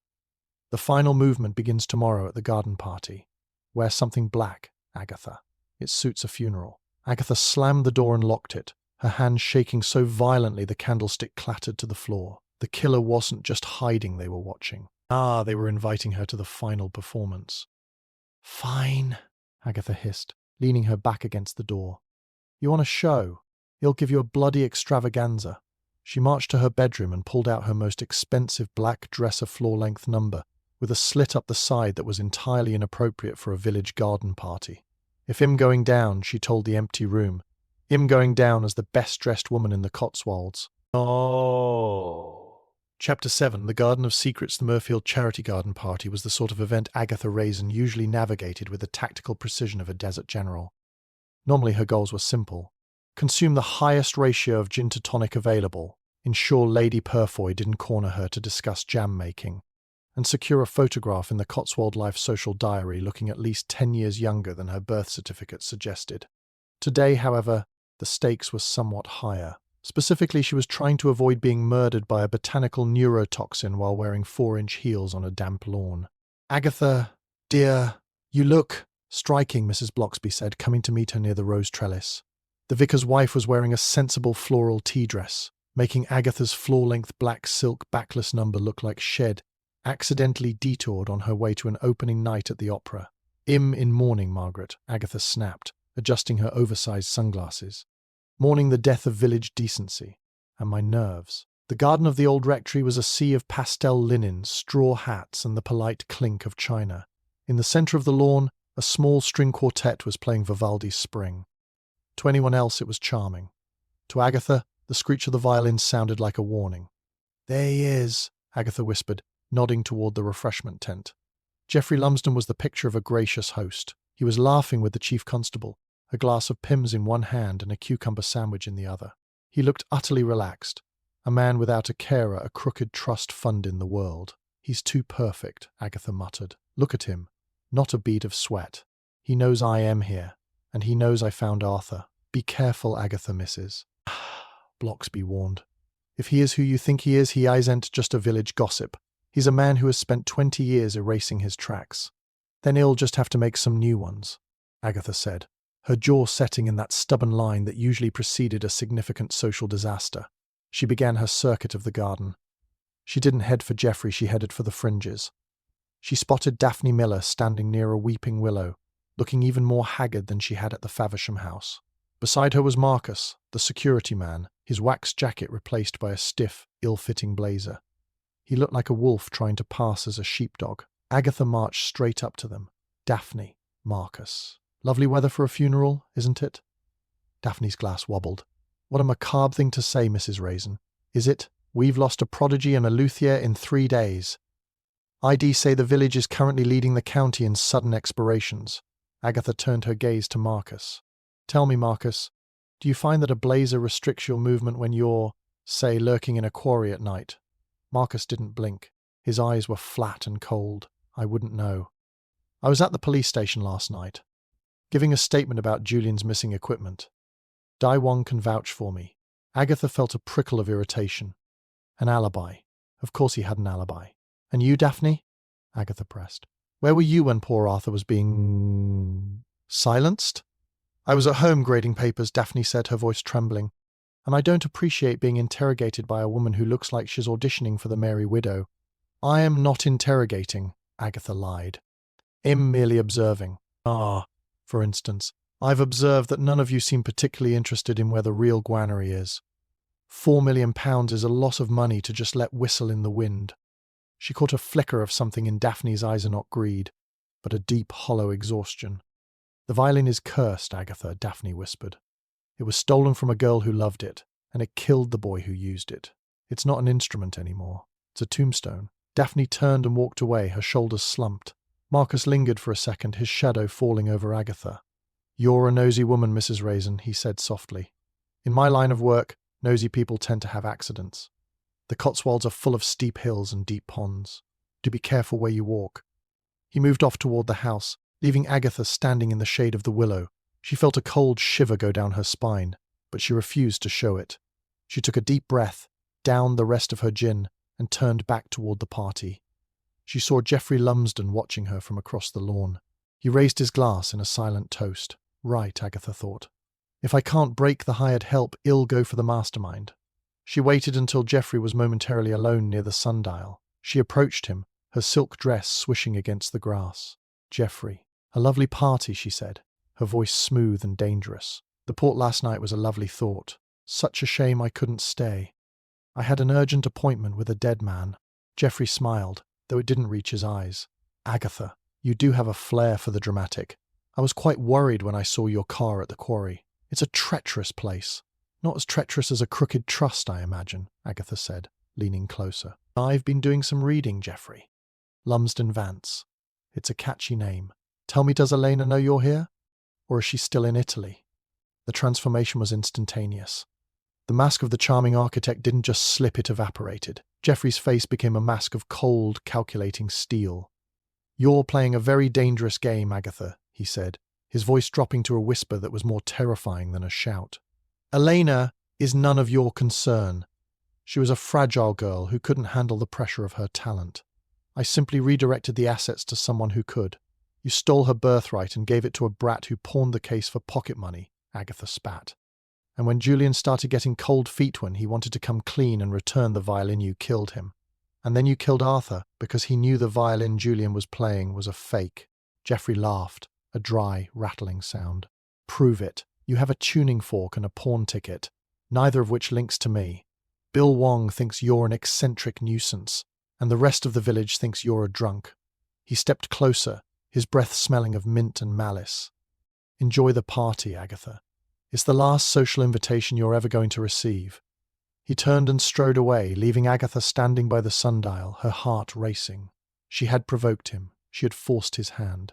"The final movement begins tomorrow at the garden party. Wear something black, Agatha. It suits a funeral." Agatha slammed the door and locked it, her hand shaking so violently the candlestick clattered to the floor. The killer wasn't just hiding, they were watching. They were inviting her to the final performance. "Fine," Agatha hissed, leaning her back against the door. "You want a show? He'll give you a bloody extravaganza." She marched to her bedroom and pulled out her most expensive black dresser floor-length number, with a slit up the side that was entirely inappropriate for a village garden party. If him going down, she told the empty room, him going down as the best-dressed woman in the Cotswolds. Oh. Chapter 7, The Garden of Secrets, the Mirfield Charity Garden Party, was the sort of event Agatha Raisin usually navigated with the tactical precision of a desert general. Normally her goals were simple. Consume the highest ratio of gin to tonic available, ensure Lady Purfoy didn't corner her to discuss jam making, and secure a photograph in the Cotswold Life social diary looking at least 10 years younger than her birth certificate suggested. Today, however, the stakes were somewhat higher. Specifically, she was trying to avoid being murdered by a botanical neurotoxin while wearing 4-inch heels on a damp lawn. "Agatha, dear, you look striking," Mrs. Bloxby said, coming to meet her near the rose trellis. The vicar's wife was wearing a sensible floral tea dress, making Agatha's floor-length black silk backless number look like shed, accidentally detoured on her way to an opening night at the opera. "In mourning, Margaret," Agatha snapped, adjusting her oversized sunglasses. "Mourning the death of village decency. And my nerves." The garden of the old rectory was a sea of pastel linens, straw hats, and the polite clink of china. In the centre of the lawn, a small string quartet was playing Vivaldi's Spring. To anyone else it was charming. To Agatha, the screech of the violin sounded like a warning. "There he is," Agatha whispered, nodding toward the refreshment tent. Geoffrey Lumsden was the picture of a gracious host. He was laughing with the chief constable, a glass of Pimm's in one hand and a cucumber sandwich in the other. He looked utterly relaxed, a man without a carer, a crooked trust fund in the world. "He's too perfect," Agatha muttered. "Look at him. Not a bead of sweat. He knows I am here, and he knows I found Arthur. Be careful, Agatha, missus," Bloxby warned. "If he is who you think he is, he isn't just a village gossip. He's a man who has spent 20 years erasing his tracks. Then he'll just have to make some new ones," Agatha said, her jaw setting in that stubborn line that usually preceded a significant social disaster. She began her circuit of the garden. She didn't head for Geoffrey, she headed for the fringes. She spotted Daphne Miller standing near a weeping willow, looking even more haggard than she had at the Faversham house. Beside her was Marcus, the security man, his wax jacket replaced by a stiff, ill-fitting blazer. He looked like a wolf trying to pass as a sheepdog. Agatha marched straight up to them. Daphne, Marcus. Lovely weather for a funeral, isn't it? Daphne's glass wobbled. What a macabre thing to say, Mrs. Raisin. Is it? We've lost a prodigy and a luthier in 3 days. ID say the village is currently leading the county in sudden expirations. Agatha turned her gaze to Marcus. Tell me, Marcus, do you find that a blazer restricts your movement when you're, say, lurking in a quarry at night? Marcus didn't blink. His eyes were flat and cold. I wouldn't know. I was at the police station last night, giving a statement about Julian's missing equipment. Dai Wong can vouch for me. Agatha felt a prickle of irritation. An alibi. Of course he had an alibi. And you, Daphne? Agatha pressed. Where were you when poor Arthur was being silenced? I was at home grading papers, Daphne said, her voice trembling. And I don't appreciate being interrogated by a woman who looks like she's auditioning for the Merry Widow. I am not interrogating, Agatha lied. I'm merely observing. For instance, I've observed that none of you seem particularly interested in where the real granary is. £4 million is a lot of money to just let whistle in the wind. She caught a flicker of something in Daphne's eyes, and not greed, but a deep, hollow exhaustion. The violin is cursed, Agatha, Daphne whispered. It was stolen from a girl who loved it, and it killed the boy who used it. It's not an instrument anymore. It's a tombstone. Daphne turned and walked away, her shoulders slumped. Marcus lingered for a second, his shadow falling over Agatha. You're a nosy woman, Mrs. Raisin, he said softly. In my line of work, nosy people tend to have accidents. The Cotswolds are full of steep hills and deep ponds. Do be careful where you walk. He moved off toward the house, leaving Agatha standing in the shade of the willow. She felt a cold shiver go down her spine, but she refused to show it. She took a deep breath, downed the rest of her gin, and turned back toward the party. She saw Geoffrey Lumsden watching her from across the lawn. He raised his glass in a silent toast. Right, Agatha thought. If I can't break the hired help, I'll go for the mastermind. She waited until Geoffrey was momentarily alone near the sundial. She approached him, her silk dress swishing against the grass. Geoffrey. A lovely party, she said, her voice smooth and dangerous. The port last night was a lovely thought. Such a shame I couldn't stay. I had an urgent appointment with a dead man. Geoffrey smiled, though it didn't reach his eyes. Agatha, you do have a flair for the dramatic. I was quite worried when I saw your car at the quarry. It's a treacherous place. Not as treacherous as a crooked trust, I imagine, Agatha said, leaning closer. I've been doing some reading, Geoffrey. Lumsden Vance. It's a catchy name. Tell me, does Elena know you're here? Or is she still in Italy? The transformation was instantaneous. The mask of the charming architect didn't just slip, it evaporated. Geoffrey's face became a mask of cold, calculating steel. You're playing a very dangerous game, Agatha, he said, his voice dropping to a whisper that was more terrifying than a shout. Elena is none of your concern. She was a fragile girl who couldn't handle the pressure of her talent. I simply redirected the assets to someone who could. You stole her birthright and gave it to a brat who pawned the case for pocket money, Agatha spat. And when Julian started getting cold feet when he wanted to come clean and return the violin, you killed him. And then you killed Arthur because he knew the violin Julian was playing was a fake. Geoffrey laughed, a dry, rattling sound. Prove it. You have a tuning fork and a pawn ticket, neither of which links to me. Bill Wong thinks you're an eccentric nuisance, and the rest of the village thinks you're a drunk. He stepped closer, his breath smelling of mint and malice. Enjoy the party, Agatha. It's the last social invitation you're ever going to receive. He turned and strode away, leaving Agatha standing by the sundial, her heart racing. She had provoked him. She had forced his hand.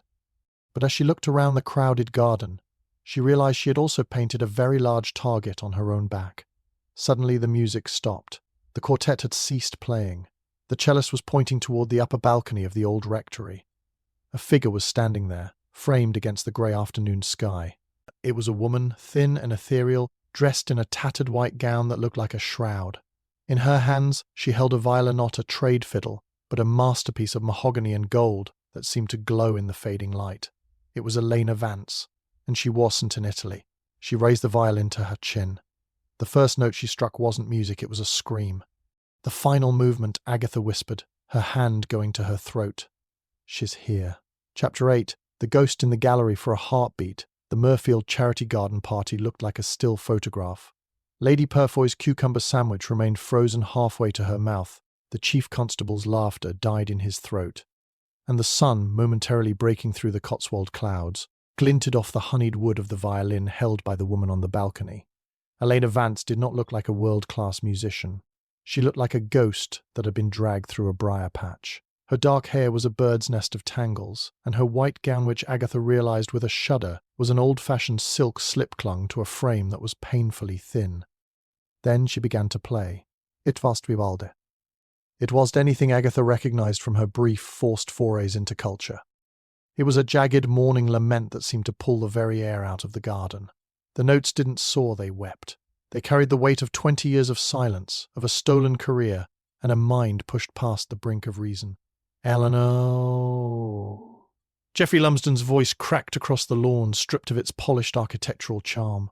But as she looked around the crowded garden, she realized she had also painted a very large target on her own back. Suddenly the music stopped. The quartet had ceased playing. The cellist was pointing toward the upper balcony of the old rectory. A figure was standing there, framed against the grey afternoon sky. It was a woman, thin and ethereal, dressed in a tattered white gown that looked like a shroud. In her hands she held a violin, not a trade fiddle, but a masterpiece of mahogany and gold that seemed to glow in the fading light. It was Elena Vance, and she wasn't in Italy. She raised the violin to her chin. The first note she struck wasn't music, it was a scream. The final movement, Agatha whispered, her hand going to her throat. She's here. Chapter 8. The Ghost in the Gallery for a Heartbeat. The Murfield Charity Garden party looked like a still photograph. Lady Purfoy's cucumber sandwich remained frozen halfway to her mouth. The chief constable's laughter died in his throat. and the sun, momentarily breaking through the Cotswold clouds, glinted off the honeyed wood of the violin held by the woman on the balcony. Elena Vance did not look like a world-class musician. She looked like a ghost that had been dragged through a briar patch. Her dark hair was a bird's nest of tangles, and her white gown, which Agatha realized with a shudder, was an old-fashioned silk slip clung to a frame that was painfully thin. Then she began to play. It was Vivaldi. It wasn't anything Agatha recognized from her brief, forced forays into culture. It was a jagged mourning lament that seemed to pull the very air out of the garden. The notes didn't soar, they wept. They carried the weight of 20 years of silence, of a stolen career, and a mind pushed past the brink of reason. Eleanor. Geoffrey Lumsden's voice cracked across the lawn, stripped of its polished architectural charm.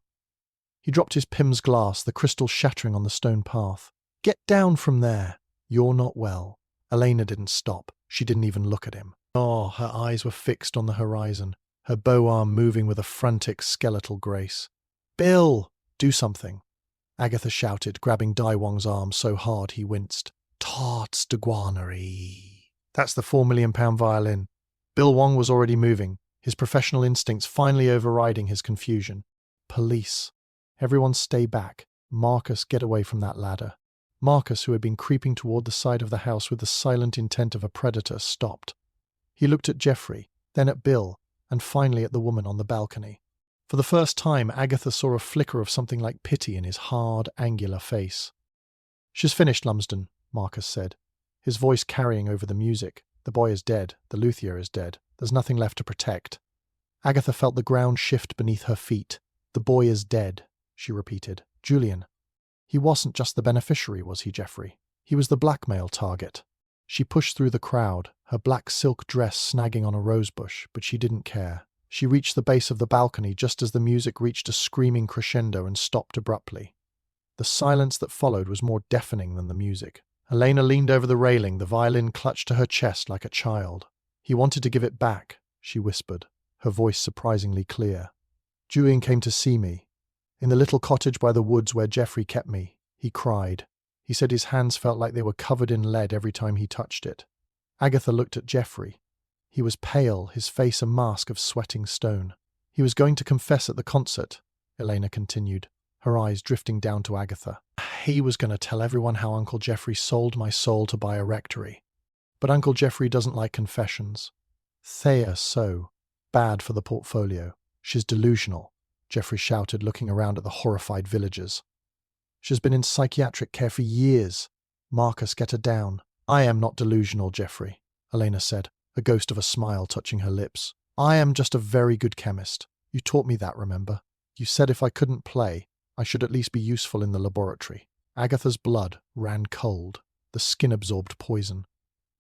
He dropped his Pym's glass, the crystal shattering on the stone path. Get down from there. You're not well. Elena didn't stop. She didn't even look at him. Oh, her eyes were fixed on the horizon, her bow arm moving with a frantic skeletal grace. Bill! Do something. Agatha shouted, grabbing Dai Wong's arm so hard he winced. Tots de guarnery. That's the £4 million violin. Bill Wong was already moving, his professional instincts finally overriding his confusion. Police. Everyone stay back. Marcus, get away from that ladder. Marcus, who had been creeping toward the side of the house with the silent intent of a predator, stopped. He looked at Geoffrey, then at Bill, and finally at the woman on the balcony. For the first time, Agatha saw a flicker of something like pity in his hard, angular face. She's finished, Lumsden, Marcus said, his voice carrying over the music. The boy is dead. The luthier is dead. There's nothing left to protect. Agatha felt the ground shift beneath her feet. The boy is dead, she repeated. Julian. He wasn't just the beneficiary, was he, Geoffrey? He was the blackmail target. She pushed through the crowd, her black silk dress snagging on a rosebush, but she didn't care. She reached the base of the balcony just as the music reached a screaming crescendo and stopped abruptly. The silence that followed was more deafening than the music. Elena leaned over the railing, the violin clutched to her chest like a child. He wanted to give it back, she whispered, her voice surprisingly clear. Julian came to see me. In the little cottage by the woods where Geoffrey kept me, he cried. He said his hands felt like they were covered in lead every time he touched it. Agatha looked at Geoffrey. He was pale, his face a mask of sweating stone. He was going to confess at the concert, Elena continued, her eyes drifting down to Agatha. He was going to tell everyone how Uncle Geoffrey sold my soul to buy a rectory. But Uncle Geoffrey doesn't like confessions. Thea so. Bad for the portfolio. She's delusional, Geoffrey shouted, looking around at the horrified villagers. She's been in psychiatric care for years. Marcus, get her down. I am not delusional, Geoffrey, Elena said, a ghost of a smile touching her lips. I am just a very good chemist. You taught me that, remember? You said if I couldn't play, I should at least be useful in the laboratory. Agatha's blood ran cold. The skin absorbed poison.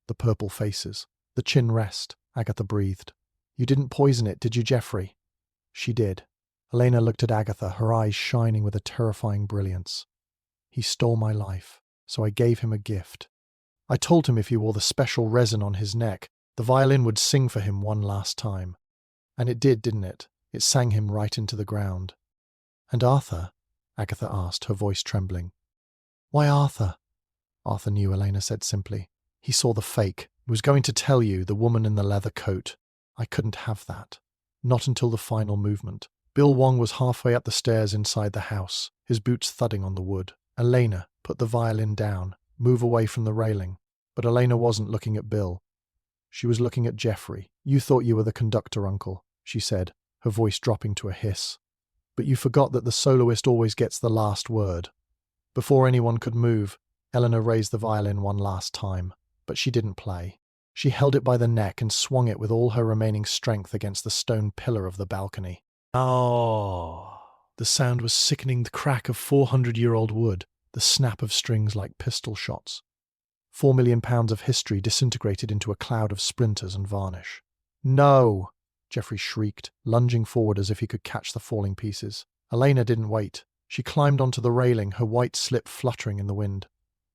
The purple faces. The chinrest, Agatha breathed. You didn't poison it, did you, Geoffrey? She did. Elena looked at Agatha, her eyes shining with a terrifying brilliance. He stole my life, so I gave him a gift. I told him if he wore the special resin on his neck, the violin would sing for him one last time. And it did, didn't it? It sang him right into the ground. And Arthur? Agatha asked, her voice trembling. Why Arthur? Arthur knew, Elena said simply. He saw the fake. He was going to tell you, the woman in the leather coat. I couldn't have that. Not until the final movement. Bill Wong was halfway up the stairs inside the house, his boots thudding on the wood. Elena, put the violin down. Move away from the railing. But Elena wasn't looking at Bill. She was looking at Geoffrey. You thought you were the conductor, Uncle, she said, her voice dropping to a hiss. But you forgot that the soloist always gets the last word. Before anyone could move, Eleanor raised the violin one last time, but she didn't play. She held it by the neck and swung it with all her remaining strength against the stone pillar of the balcony. Oh! The sound was sickening, the crack of 400-year-old wood, the snap of strings like pistol shots. £4 million of history disintegrated into a cloud of splinters and varnish. No! Geoffrey shrieked, lunging forward as if he could catch the falling pieces. Elena didn't wait. She climbed onto the railing, her white slip fluttering in the wind.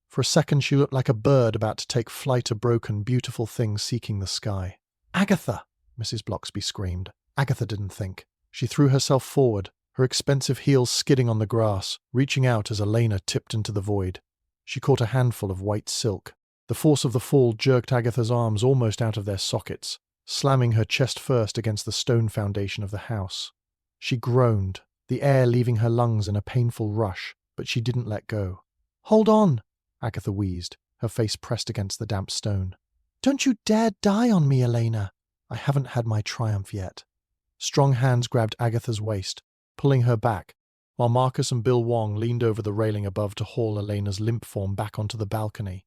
For a second she looked like a bird about to take flight, a broken, beautiful thing seeking the sky. Agatha! Mrs. Bloxby screamed. Agatha didn't think. She threw herself forward, her expensive heels skidding on the grass, reaching out as Elena tipped into the void. She caught a handful of white silk. The force of the fall jerked Agatha's arms almost out of their sockets, slamming her chest first against the stone foundation of the house. She groaned, the air leaving her lungs in a painful rush, but she didn't let go. "Hold on," Agatha wheezed, her face pressed against the damp stone. "Don't you dare die on me, Elena. I haven't had my triumph yet." Strong hands grabbed Agatha's waist, pulling her back, while Marcus and Bill Wong leaned over the railing above to haul Elena's limp form back onto the balcony.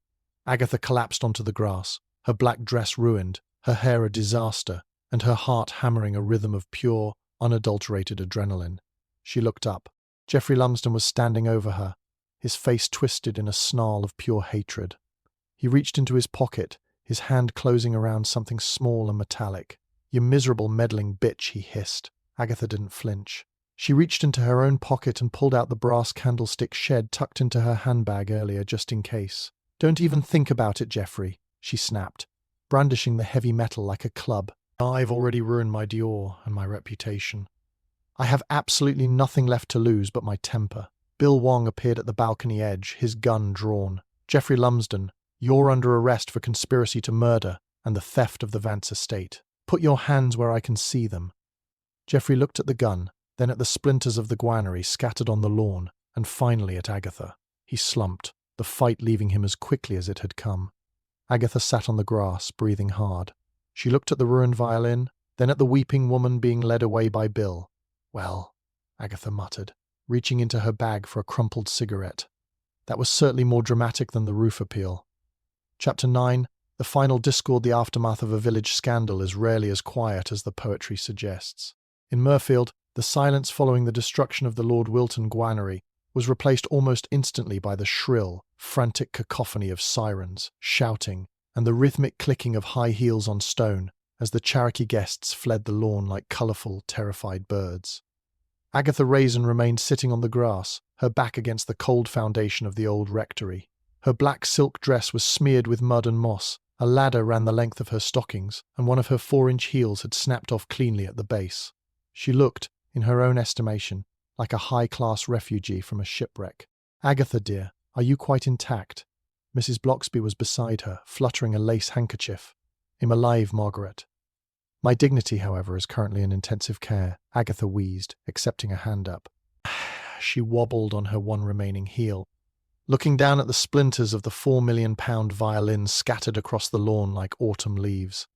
Agatha collapsed onto the grass, her black dress ruined, her hair a disaster, and her heart hammering a rhythm of pure, unadulterated adrenaline. She looked up. Geoffrey Lumsden was standing over her, his face twisted in a snarl of pure hatred. He reached into his pocket, his hand closing around something small and metallic. "You miserable meddling bitch," he hissed. Agatha didn't flinch. She reached into her own pocket and pulled out the brass candlestick Shed tucked into her handbag earlier just in case. "Don't even think about it, Geoffrey," she snapped, brandishing the heavy metal like a club. "I've already ruined my Dior and my reputation. I have absolutely nothing left to lose but my temper." Bill Wong appeared at the balcony edge, his gun drawn. "Geoffrey Lumsden, you're under arrest for conspiracy to murder and the theft of the Vance estate. Put your hands where I can see them." Geoffrey looked at the gun, then at the splinters of the granary scattered on the lawn, and finally at Agatha. He slumped, the fight leaving him as quickly as it had come. Agatha sat on the grass, breathing hard. She looked at the ruined violin, then at the weeping woman being led away by Bill. "Well," Agatha muttered, reaching into her bag for a crumpled cigarette. That was certainly more dramatic than the roof appeal. Chapter 9. The final discord, the aftermath of a village scandal, is rarely as quiet as the poetry suggests. In Mirfield, the silence following the destruction of the Lord Wilton granary was replaced almost instantly by the shrill, frantic cacophony of sirens, shouting, and the rhythmic clicking of high heels on stone as the Cherokee guests fled the lawn like colourful, terrified birds. Agatha Raisin remained sitting on the grass, her back against the cold foundation of the old rectory. Her black silk dress was smeared with mud and moss, a ladder ran the length of her stockings, and one of her 4-inch heels had snapped off cleanly at the base. She looked, in her own estimation, like a high-class refugee from a shipwreck. "Agatha, dear, are you quite intact?" Mrs. Bloxby was beside her, fluttering a lace handkerchief. "I'm alive, Margaret." "My dignity, however, is currently in intensive care," Agatha wheezed, accepting a hand up. She wobbled on her one remaining heel, looking down at the splinters of the £4 million violin scattered across the lawn like autumn leaves.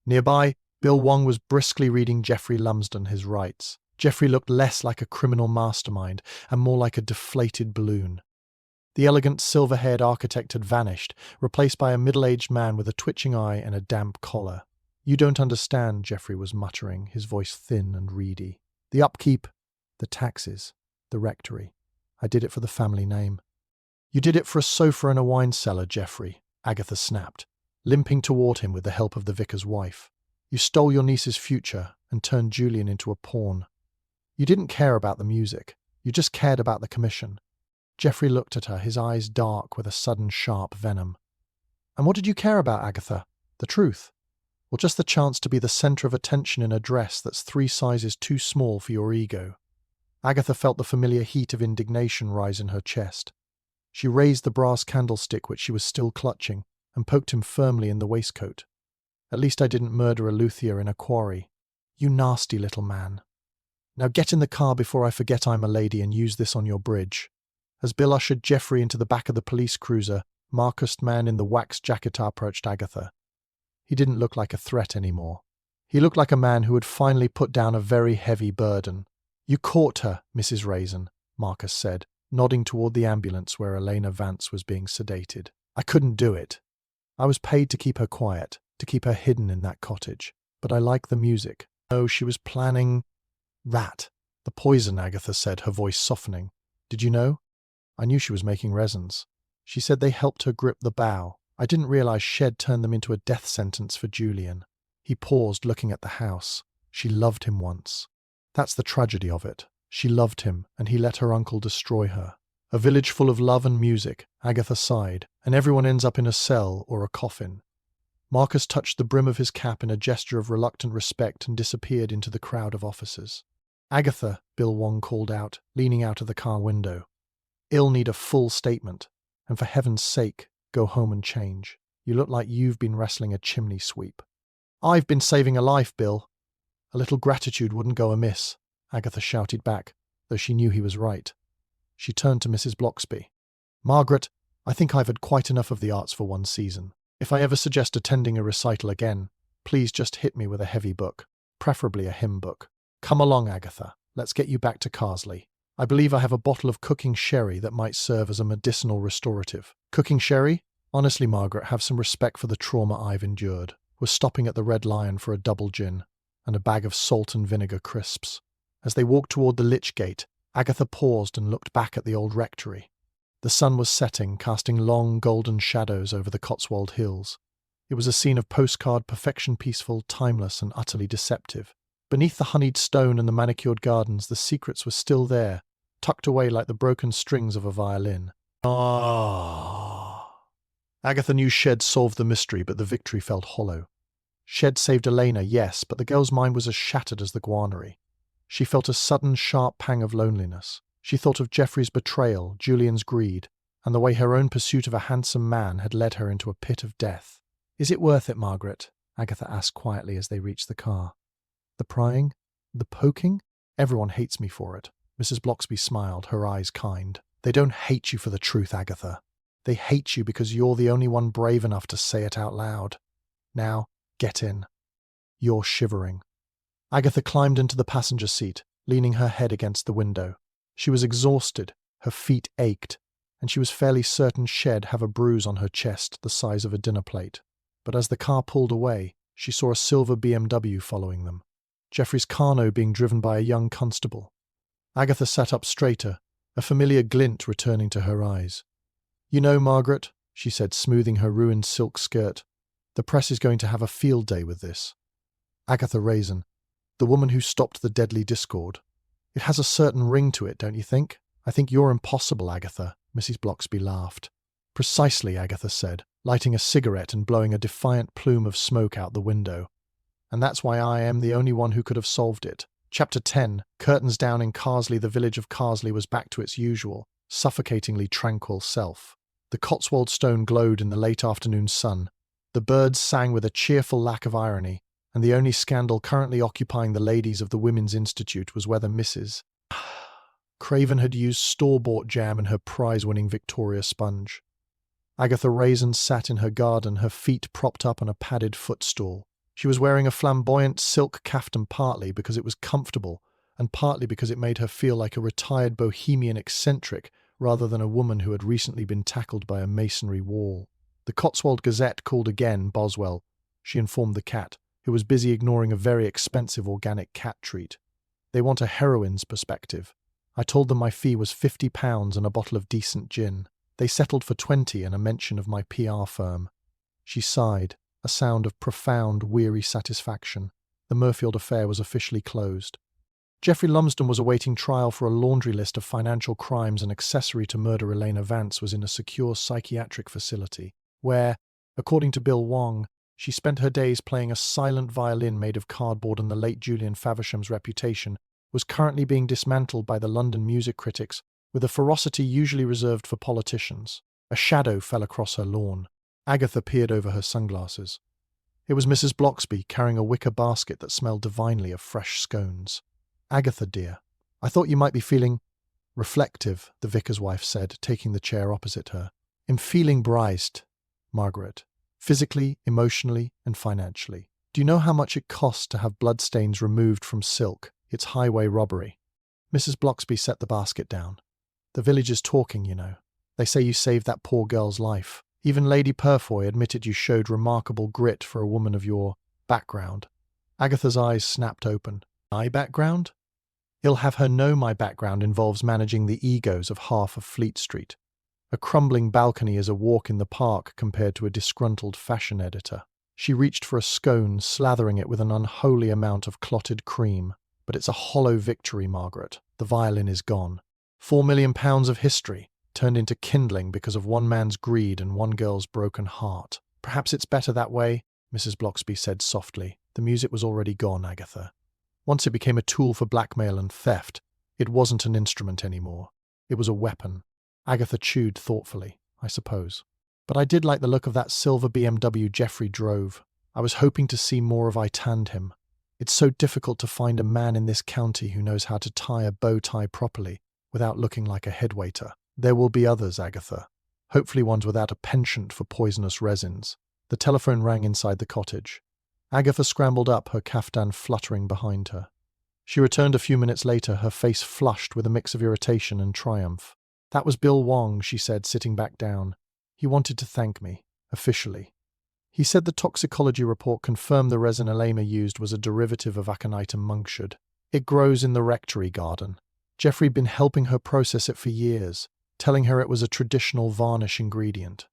Nearby, Bill Wong was briskly reading Geoffrey Lumsden his rights. Geoffrey looked less like a criminal mastermind and more like a deflated balloon. The elegant silver-haired architect had vanished, replaced by a middle-aged man with a twitching eye and a damp collar. "You don't understand," Geoffrey was muttering, his voice thin and reedy. "The upkeep, the taxes, the rectory. I did it for the family name." "You did it for a sofa and a wine cellar, Geoffrey," Agatha snapped, limping toward him with the help of the vicar's wife. "You stole your niece's future and turned Julian into a pawn. You didn't care about the music. You just cared about the commission." Geoffrey looked at her, his eyes dark with a sudden sharp venom. "And what did you care about, Agatha? The truth? Or just the chance to be the centre of attention in a dress that's 3 sizes too small for your ego?" Agatha felt the familiar heat of indignation rise in her chest. She raised the brass candlestick which she was still clutching and poked him firmly in the waistcoat. "At least I didn't murder a luthier in a quarry. You nasty little man. Now get in the car before I forget I'm a lady and use this on your bridge." As Bill ushered Geoffrey into the back of the police cruiser, Marcus man in the waxed jacket approached Agatha. He didn't look like a threat anymore. He looked like a man who had finally put down a very heavy burden. "You caught her, Mrs. Raisin," Marcus said, nodding toward the ambulance where Elena Vance was being sedated. "I couldn't do it. I was paid to keep her quiet, to keep her hidden in that cottage. But I like the music. Oh, she was planning that. The poison," Agatha said, her voice softening. "Did you know? I knew she was making resins. She said they helped her grip the bow. I didn't realize Shed turned them into a death sentence for Julian." He paused, looking at the house. She loved him once. That's the tragedy of it. She loved him, and he let her uncle destroy her. A village full of love and music, Agatha sighed, and everyone ends up in a cell or a coffin. Marcus touched the brim of his cap in a gesture of reluctant respect and disappeared into the crowd of officers. "Agatha," Bill Wong called out, leaning out of the car window. "I'll need a full statement, and for heaven's sake, go home and change." You look like you've been wrestling a chimney sweep." "I've been saving a life, Bill." "A little gratitude wouldn't go amiss," Agatha shouted back, though she knew he was right. She turned to Mrs. Bloxby. "Margaret, I think I've had quite enough of the arts for one season. If I ever suggest attending a recital again, please just hit me with a heavy book, preferably a hymn book. Come along, Agatha. Let's get you back to Carsely. I believe I have a bottle of cooking sherry that might serve as a medicinal restorative." "Cooking sherry? Honestly, Margaret, have some respect for the trauma I've endured. We're stopping at the Red Lion for a double gin and a bag of salt and vinegar crisps." As they walked toward the Lich Gate, Agatha paused and looked back at the old rectory. The sun was setting, casting long golden shadows over the Cotswold Hills. It was a scene of postcard perfection, peaceful, timeless, and utterly deceptive. Beneath the honeyed stone and the manicured gardens, the secrets were still there, tucked away like the broken strings of a violin. Agatha knew Shed solved the mystery, but the victory felt hollow. Shed saved Elena, yes, but the girl's mind was as shattered as the guarnery. She felt a sudden, sharp pang of loneliness. She thought of Geoffrey's betrayal, Julian's greed, and the way her own pursuit of a handsome man had led her into a pit of death. "Is it worth it, Margaret?" Agatha asked quietly as they reached the car. "The prying? The poking? Everyone hates me for it." Mrs. Bloxby smiled, her eyes kind. "They don't hate you for the truth, Agatha. They hate you because you're the only one brave enough to say it out loud. Now, get in. You're shivering." Agatha climbed into the passenger seat, leaning her head against the window. She was exhausted, her feet ached, and she was fairly certain Shed have a bruise on her chest the size of a dinner plate. But as the car pulled away, she saw a silver BMW following them, Geoffrey's Carno being driven by a young constable. Agatha sat up straighter, a familiar glint returning to her eyes. "You know, Margaret," she said, smoothing her ruined silk skirt, "the press is going to have a field day with this. Agatha Raisin, the woman who stopped the deadly discord. It has a certain ring to it, don't you think?" "I think you're impossible, Agatha," Mrs. Bloxby laughed. "Precisely," Agatha said, lighting a cigarette and blowing a defiant plume of smoke out the window. "And that's why I am the only one who could have solved it." Chapter 10. Curtains down in Carsely. The village of Carsely was back to its usual, suffocatingly tranquil self. The Cotswold stone glowed in the late afternoon sun. The birds sang with a cheerful lack of irony, and the only scandal currently occupying the ladies of the Women's Institute was whether Mrs. Craven had used store-bought jam in her prize-winning Victoria sponge. Agatha Raisin sat in her garden, her feet propped up on a padded footstool. She was wearing a flamboyant silk kaftan partly because it was comfortable, and partly because it made her feel like a retired bohemian eccentric rather than a woman who had recently been tackled by a masonry wall. The Cotswold Gazette called again, Boswell, she informed the cat, who was busy ignoring a very expensive organic cat treat. "They want a heroine's perspective. I told them my fee was £50 and a bottle of decent gin. They settled for 20 and a mention of my PR firm." She sighed, a sound of profound, weary satisfaction. The Murfield affair was officially closed. Geoffrey Lumsden was awaiting trial for a laundry list of financial crimes, and accessory to murder Elena Vance was in a secure psychiatric facility, where, according to Bill Wong, she spent her days playing a silent violin made of cardboard, and the late Julian Faversham's reputation was currently being dismantled by the London music critics with a ferocity usually reserved for politicians. A shadow fell across her lawn. Agatha peered over her sunglasses. It was Mrs. Bloxby, carrying a wicker basket that smelled divinely of fresh scones. "Agatha, dear, I thought you might be feeling reflective," the vicar's wife said, taking the chair opposite her. "I'm feeling brised, Margaret, physically, emotionally, and financially. Do you know how much it costs to have bloodstains removed from silk? It's highway robbery." Mrs. Bloxby set the basket down. "The village is talking, you know. They say you saved that poor girl's life. Even Lady Purfoy admitted you showed remarkable grit for a woman of your background." Agatha's eyes snapped open. "My background?" "He'll have her know my background involves managing the egos of half of Fleet Street. A crumbling balcony is a walk in the park compared to a disgruntled fashion editor." She reached for a scone, slathering it with an unholy amount of clotted cream. "But it's a hollow victory, Margaret. The violin is gone. £4 million of history, turned into kindling because of one man's greed and one girl's broken heart. Perhaps it's better that way," Mrs. Bloxby said softly. "The music was already gone, Agatha. Once it became a tool for blackmail and theft, it wasn't an instrument anymore. It was a weapon." Agatha chewed thoughtfully. "I suppose." But I did like the look of that silver BMW Jeffrey drove. I was hoping to see more of I tanned him. It's so difficult to find a man in this county who knows how to tie a bow tie properly without looking like a headwaiter. There will be others, Agatha. Hopefully ones without a penchant for poisonous resins. The telephone rang inside the cottage. Agatha scrambled up, her caftan fluttering behind her. She returned a few minutes later, her face flushed with a mix of irritation and triumph. "That was Bill Wong," she said, sitting back down. "He wanted to thank me, officially. He said the toxicology report confirmed the resin Elena used was a derivative of Aconitum monkshood. It grows in the rectory garden. Jeffrey'd been helping her process it for years, telling her it was a traditional varnish ingredient.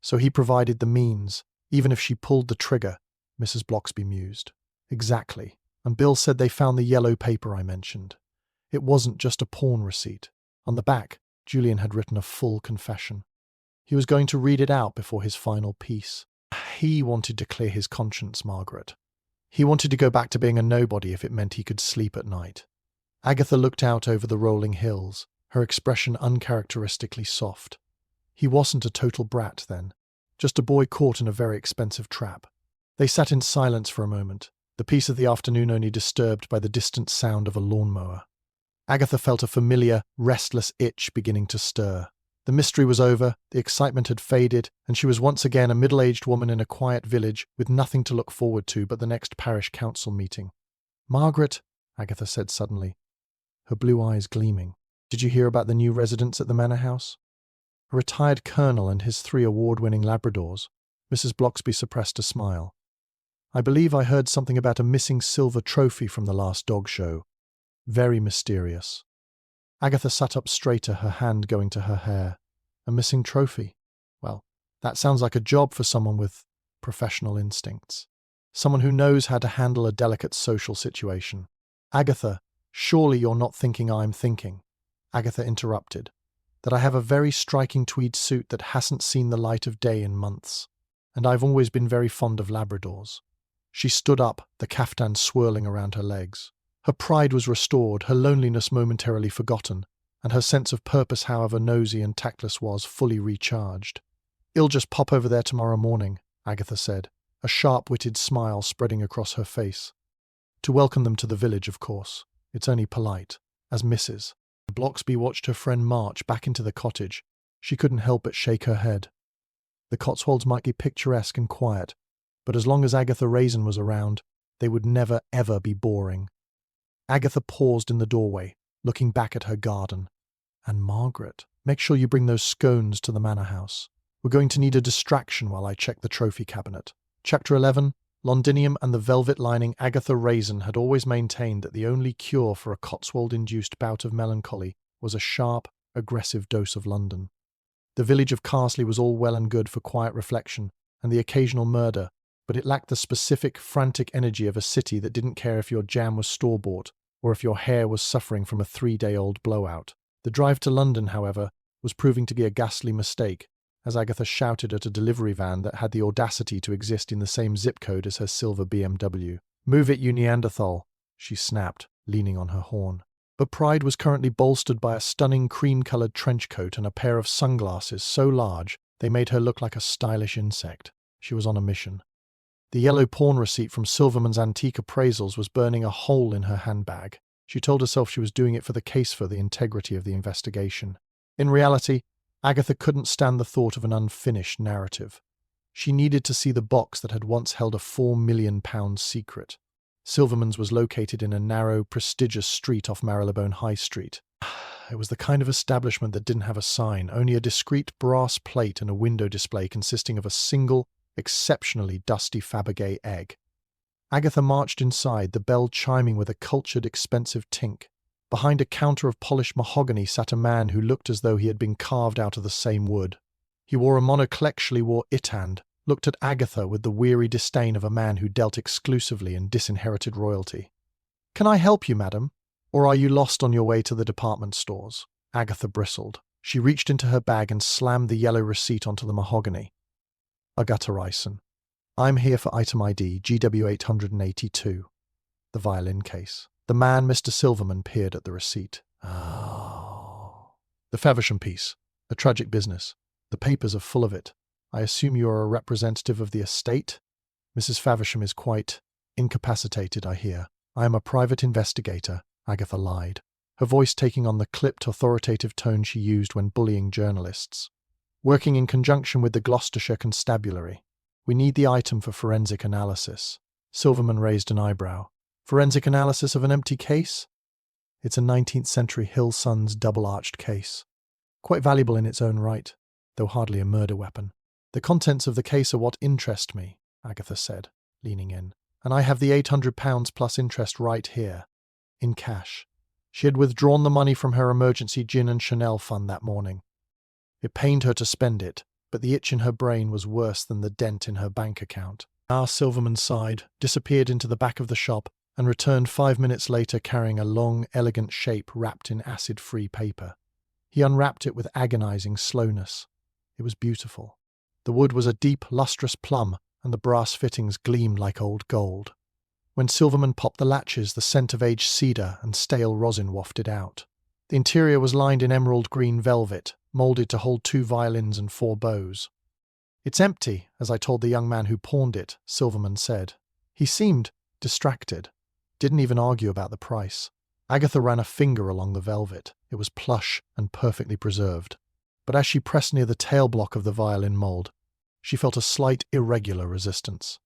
So he provided the means, even if she pulled the trigger," Mrs. Bloxby mused. "Exactly. And Bill said they found the yellow paper I mentioned. It wasn't just a pawn receipt. On the back, Julian had written a full confession. He was going to read it out before his final piece. He wanted to clear his conscience, Margaret. He wanted to go back to being a nobody if it meant he could sleep at night." Agatha looked out over the rolling hills, her expression uncharacteristically soft. He wasn't a total brat, then. Just a boy caught in a very expensive trap. They sat in silence for a moment, the peace of the afternoon only disturbed by the distant sound of a lawnmower. Agatha felt a familiar, restless itch beginning to stir. The mystery was over, the excitement had faded, and she was once again a middle-aged woman in a quiet village with nothing to look forward to but the next parish council meeting. "Margaret," Agatha said suddenly, her blue eyes gleaming, "did you hear about the new residents at the manor house?" A retired colonel and his 3 award-winning Labradors. Mrs. Bloxby suppressed a smile. "I believe I heard something about a missing silver trophy from the last dog show. Very mysterious." Agatha sat up straighter, her hand going to her hair. "A missing trophy? Well, that sounds like a job for someone with professional instincts. Someone who knows how to handle a delicate social situation." "Agatha, surely you're not thinking I'm thinking," Agatha interrupted, "that I have a very striking tweed suit that hasn't seen the light of day in months, and I've always been very fond of Labradors." She stood up, the caftan swirling around her legs. Her pride was restored, her loneliness momentarily forgotten, and her sense of purpose, however nosy and tactless was, fully recharged. "I'll just pop over there tomorrow morning," Agatha said, a sharp-witted smile spreading across her face. "To welcome them to the village, of course. It's only polite. As Mrs. Bloxby watched her friend march back into the cottage. She couldn't help but shake her head. The Cotswolds might be picturesque and quiet, but as long as Agatha Raisin was around, they would never, ever be boring. Agatha paused in the doorway, looking back at her garden. "And Margaret, make sure you bring those scones to the manor house. We're going to need a distraction while I check the trophy cabinet." Chapter 11, Londinium and the Velvet Lining. Agatha Raisin had always maintained that the only cure for a Cotswold-induced bout of melancholy was a sharp, aggressive dose of London. The village of Carsely was all well and good for quiet reflection and the occasional murder, but it lacked the specific, frantic energy of a city that didn't care if your jam was store-bought or if your hair was suffering from a 3-day-old blowout. The drive to London, however, was proving to be a ghastly mistake, as Agatha shouted at a delivery van that had the audacity to exist in the same zip code as her silver BMW. "Move it, you Neanderthal," she snapped, leaning on her horn. But pride was currently bolstered by a stunning cream-coloured trench coat and a pair of sunglasses so large they made her look like a stylish insect. She was on a mission. The yellow pawn receipt from Silverman's Antique Appraisals was burning a hole in her handbag. She told herself she was doing it for the case, for the integrity of the investigation. In reality, Agatha couldn't stand the thought of an unfinished narrative. She needed to see the box that had once held a £4 million secret. Silverman's was located in a narrow, prestigious street off Marylebone High Street. It was the kind of establishment that didn't have a sign, only a discreet brass plate and a window display consisting of a single, exceptionally dusty Fabergé egg. Agatha marched inside, the bell chiming with a cultured, expensive tink. Behind a counter of polished mahogany sat a man who looked as though he had been carved out of the same wood. He wore a monoclexually wore itand, looked at Agatha with the weary disdain of a man who dealt exclusively in disinherited royalty. "Can I help you, madam? Or are you lost on your way to the department stores?" Agatha bristled. She reached into her bag and slammed the yellow receipt onto the mahogany. "Agatha Raisin. I'm here for item ID GW882. The violin case." The man, Mr. Silverman, peered at the receipt. "Oh. The Faversham piece. A tragic business. The papers are full of it. I assume you are a representative of the estate? Mrs. Faversham is quite incapacitated, I hear. I am a private investigator, Agatha lied, her voice taking on the clipped, authoritative tone she used when bullying journalists. Working in conjunction with the Gloucestershire Constabulary. We need the item for forensic analysis. Silverman raised an eyebrow. Forensic analysis of an empty case? It's a 19th century Hill Sons double-arched case. Quite valuable in its own right, though hardly a murder weapon. The contents of the case are what interest me, Agatha said, leaning in. And I have the £800 plus interest right here, in cash. She had withdrawn the money from her emergency gin and Chanel fund that morning. It pained her to spend it, but the itch in her brain was worse than the dent in her bank account. Silverman sighed, disappeared into the back of the shop, and returned 5 minutes later carrying a long, elegant shape wrapped in acid-free paper. He unwrapped it with agonizing slowness. It was beautiful. The wood was a deep, lustrous plum, and the brass fittings gleamed like old gold. When Silverman popped the latches, the scent of aged cedar and stale rosin wafted out. The interior was lined in emerald green velvet, molded to hold 2 violins and 4 bows. It's empty, as I told the young man who pawned it, Silverman said. He seemed distracted. Didn't even argue about the price. Agatha ran a finger along the velvet. It was plush and perfectly preserved. But as she pressed near the tail block of the violin mold, she felt a slight irregular resistance.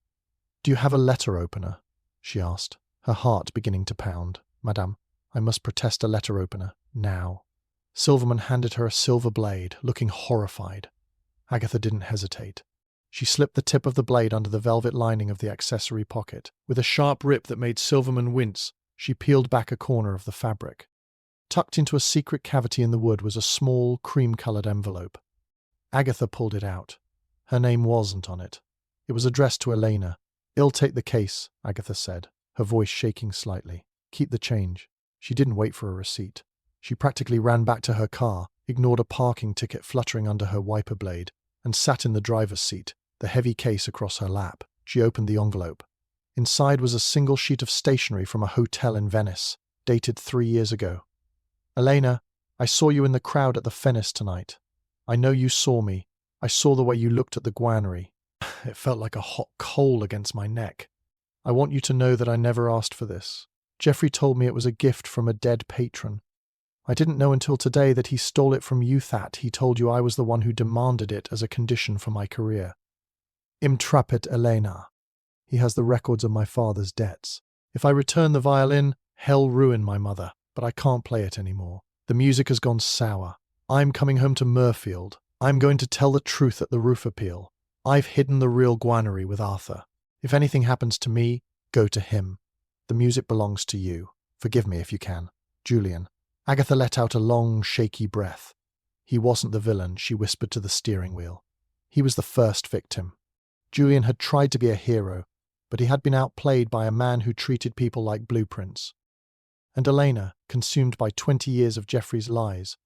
"Do you have a letter opener?" she asked, her heart beginning to pound. "Madame, I must protest a letter opener, now." Silverman handed her a silver blade, looking horrified. Agatha didn't hesitate. She slipped the tip of the blade under the velvet lining of the accessory pocket. With a sharp rip that made Silverman wince, she peeled back a corner of the fabric. Tucked into a secret cavity in the wood was a small, cream-coloured envelope. Agatha pulled it out. Her name wasn't on it. It was addressed to Elena. "I'll take the case," Agatha said, her voice shaking slightly. "Keep the change." She didn't wait for a receipt. She practically ran back to her car, ignored a parking ticket fluttering under her wiper blade, and sat in the driver's seat, the heavy case across her lap. She opened the envelope. Inside was a single sheet of stationery from a hotel in Venice, dated 3 years ago. "Elena, I saw you in the crowd at the Fenice tonight. I know you saw me. I saw the way you looked at the granary. It felt like a hot coal against my neck. I want you to know that I never asked for this. Geoffrey told me it was a gift from a dead patron. I didn't know until today that he stole it from you, that he told you I was the one who demanded it as a condition for my career. Intrepid Elena. He has the records of my father's debts. If I return the violin, hell ruin my mother, but I can't play it anymore. The music has gone sour. I'm coming home to Murfield. I'm going to tell the truth at the roof appeal. I've hidden the real granary with Arthur. If anything happens to me, go to him. The music belongs to you. Forgive me if you can. Julian." Agatha let out a long, shaky breath. He wasn't the villain, she whispered to the steering wheel. He was the first victim. Julian had tried to be a hero, but he had been outplayed by a man who treated people like blueprints. And Elena, consumed by 20 years of Geoffrey's lies,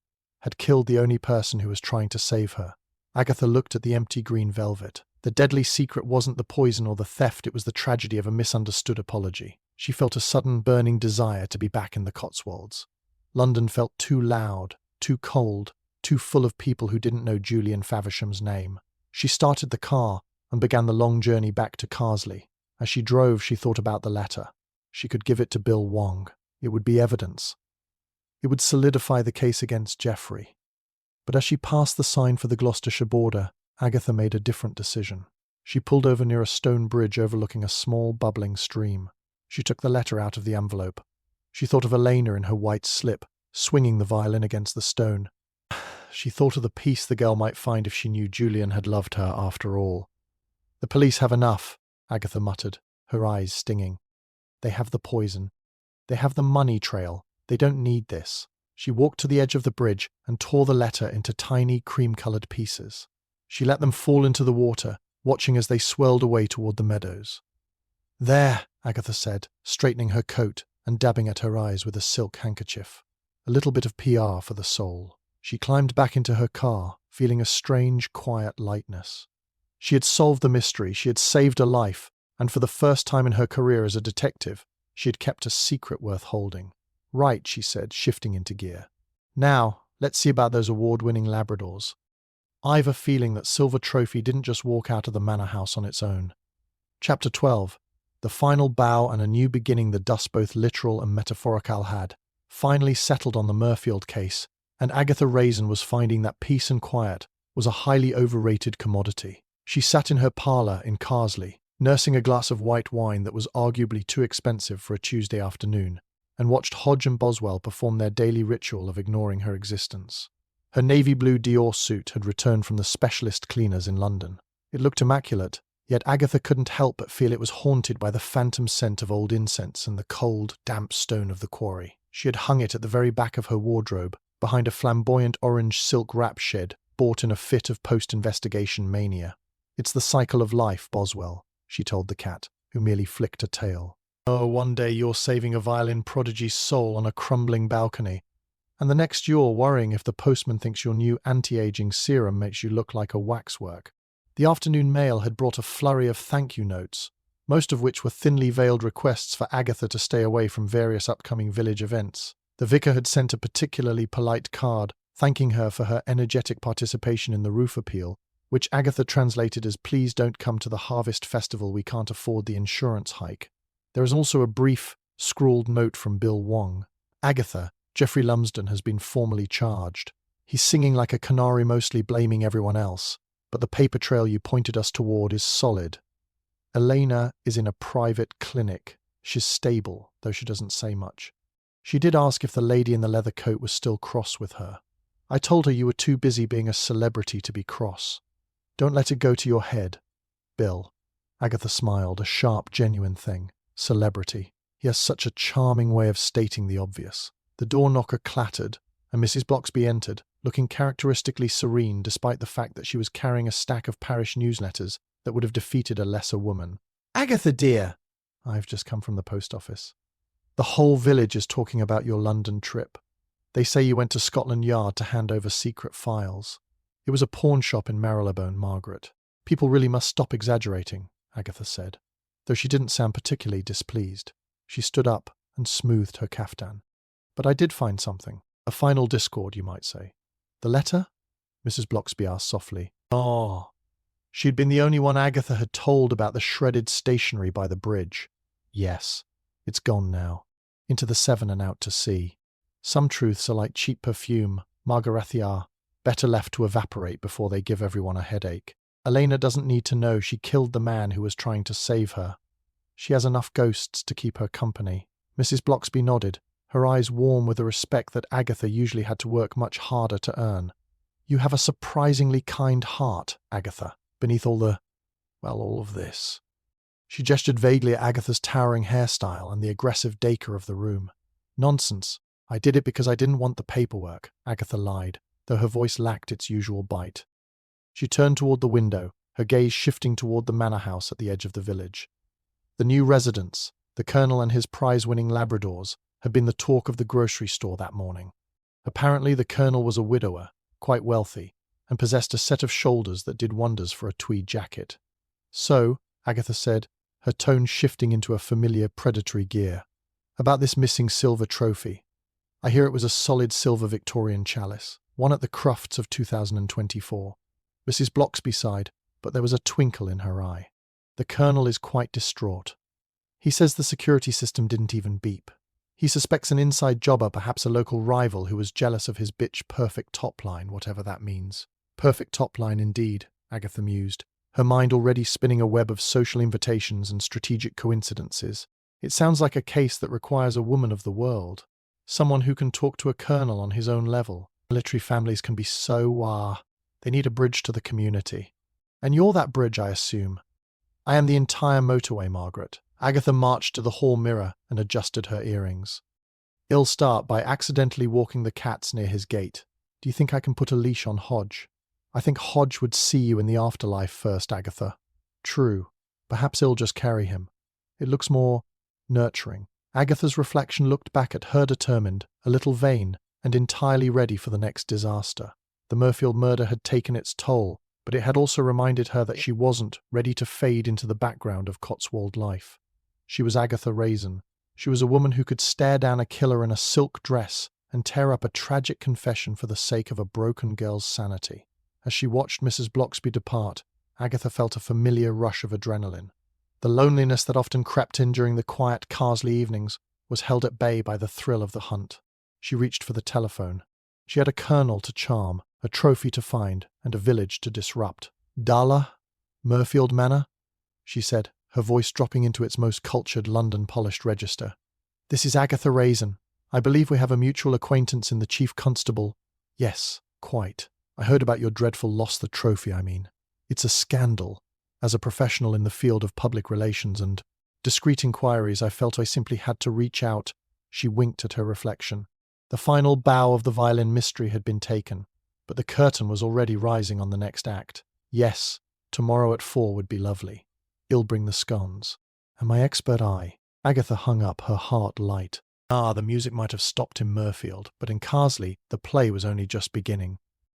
had killed the only person who was trying to save her. Agatha looked at the empty green velvet. The deadly secret wasn't the poison or the theft, it was the tragedy of a misunderstood apology. She felt a sudden burning desire to be back in the Cotswolds. London felt too loud, too cold, too full of people who didn't know Julian Faversham's name. She started the car and began the long journey back to Carsely. As she drove, she thought about the letter. She could give it to Bill Wong. It would be evidence. It would solidify the case against Geoffrey. But as she passed the sign for the Gloucestershire border, Agatha made a different decision. She pulled over near a stone bridge overlooking a small, bubbling stream. She took the letter out of the envelope. She thought of Elena in her white slip, swinging the violin against the stone. She thought of the peace the girl might find if she knew Julian had loved her after all. "The police have enough," Agatha muttered, her eyes stinging. "They have the poison. They have the money trail. They don't need this." She walked to the edge of the bridge and tore the letter into tiny, cream-coloured pieces. She let them fall into the water, watching as they swirled away toward the meadows. "There," Agatha said, straightening her coat and dabbing at her eyes with a silk handkerchief. A little bit of PR for the soul. She climbed back into her car, feeling a strange, quiet lightness. She had solved the mystery, she had saved a life, and for the first time in her career as a detective, she had kept a secret worth holding. "Right," she said, shifting into gear. "Now, let's see about those award-winning Labradors." I've a feeling that Silver Trophy didn't just walk out of the manor house on its own. Chapter 12. The final bow and a new beginning. The dust, both literal and metaphorical, had finally settled on the Murfield case, and Agatha Raisin was finding that peace and quiet was a highly overrated commodity. She sat in her parlour in Carsely, nursing a glass of white wine that was arguably too expensive for a Tuesday afternoon, and watched Hodge and Boswell perform their daily ritual of ignoring her existence. Her navy blue Dior suit had returned from the specialist cleaners in London. It looked immaculate, yet Agatha couldn't help but feel it was haunted by the phantom scent of old incense and the cold, damp stone of the quarry. She had hung it at the very back of her wardrobe, behind a flamboyant orange silk wrap shed bought in a fit of post-investigation mania. "It's the cycle of life, Boswell," she told the cat, who merely flicked a tail. "Oh, one day you're saving a violin prodigy's soul on a crumbling balcony, and the next you're worrying if the postman thinks your new anti-aging serum makes you look like a waxwork." The afternoon mail had brought a flurry of thank-you notes, most of which were thinly veiled requests for Agatha to stay away from various upcoming village events. The vicar had sent a particularly polite card thanking her for her energetic participation in the roof appeal, which Agatha translated as "Please don't come to the harvest festival, we can't afford the insurance hike." There is also a brief, scrawled note from Bill Wong. "Agatha, Geoffrey Lumsden has been formally charged. He's singing like a canary, mostly blaming everyone else, but the paper trail you pointed us toward is solid. Elena is in a private clinic. She's stable, though she doesn't say much. She did ask if the lady in the leather coat was still cross with her. I told her you were too busy being a celebrity to be cross. Don't let it go to your head. Bill." Agatha smiled, a sharp, genuine thing. Celebrity. He has such a charming way of stating the obvious. The door knocker clattered, and Mrs. Bloxby entered, looking characteristically serene despite the fact that she was carrying a stack of parish newsletters that would have defeated a lesser woman. "Agatha, dear!" "I've just come from the post office. The whole village is talking about your London trip. They say you went to Scotland Yard to hand over secret files. It was a pawn shop in Marylebone, Margaret. People really must stop exaggerating," Agatha said, though she didn't sound particularly displeased. She stood up and smoothed her caftan. "But I did find something. A final discord, you might say." "The letter?" Mrs. Bloxby asked softly. "Oh." She'd been the only one Agatha had told about the shredded stationery by the bridge. "Yes, it's gone now. Into the Severn and out to sea. Some truths are like cheap perfume, Margarethier, better left to evaporate before they give everyone a headache. Elena doesn't need to know she killed the man who was trying to save her. She has enough ghosts to keep her company." Mrs. Bloxby nodded, her eyes warm with a respect that Agatha usually had to work much harder to earn. "You have a surprisingly kind heart, Agatha, beneath all of this." She gestured vaguely at Agatha's towering hairstyle and the aggressive decor of the room. "Nonsense. I did it because I didn't want the paperwork," Agatha lied, though her voice lacked its usual bite. She turned toward the window, her gaze shifting toward the manor house at the edge of the village. The new residents, the Colonel and his prize-winning Labradors, had been the talk of the grocery store that morning. Apparently the Colonel was a widower, quite wealthy, and possessed a set of shoulders that did wonders for a tweed jacket. "So," Agatha said, her tone shifting into a familiar predatory gear, "about this missing silver trophy. I hear it was a solid silver Victorian chalice, one at the Crufts of 2024. Mrs. Bloxby sighed, but there was a twinkle in her eye. "The Colonel is quite distraught. He says the security system didn't even beep. He suspects an inside jobber, perhaps a local rival who was jealous of his bitch perfect top line, whatever that means." Perfect top line indeed, Agatha mused, her mind already spinning a web of social invitations and strategic coincidences. It sounds like a case that requires a woman of the world. Someone who can talk to a colonel on his own level. Military families can be so, they need a bridge to the community. And you're that bridge, I assume. "I am the entire motorway, Margaret." Agatha marched to the hall mirror and adjusted her earrings. "Ill start by accidentally walking the cats near his gate. Do you think I can put a leash on Hodge?" "I think Hodge would see you in the afterlife first, Agatha." "True. Perhaps it'll just carry him. It looks more nurturing." Agatha's reflection looked back at her determined, a little vain, and entirely ready for the next disaster. The Murfield murder had taken its toll, but it had also reminded her that she wasn't ready to fade into the background of Cotswold life. She was Agatha Raisin. She was a woman who could stare down a killer in a silk dress and tear up a tragic confession for the sake of a broken girl's sanity. As she watched Mrs. Bloxby depart, Agatha felt a familiar rush of adrenaline. The loneliness that often crept in during the quiet Carsely evenings was held at bay by the thrill of the hunt. She reached for the telephone. She had a colonel to charm, a trophy to find, and a village to disrupt. "Dala? Murfield Manor?" she said, her voice dropping into its most cultured London-polished register. "This is Agatha Raisin. I believe we have a mutual acquaintance in the Chief Constable." "Yes, quite. I heard about your dreadful loss, the trophy, I mean. It's a scandal. As a professional in the field of public relations and discreet inquiries, I felt I simply had to reach out." She winked at her reflection. The final bow of the violin mystery had been taken, but the curtain was already rising on the next act. Yes, tomorrow at 4 would be lovely. He'll bring the scones. And my expert eye. Agatha hung up, her heart light. The music might have stopped in Murfield, but in Carsely, the play was only just beginning.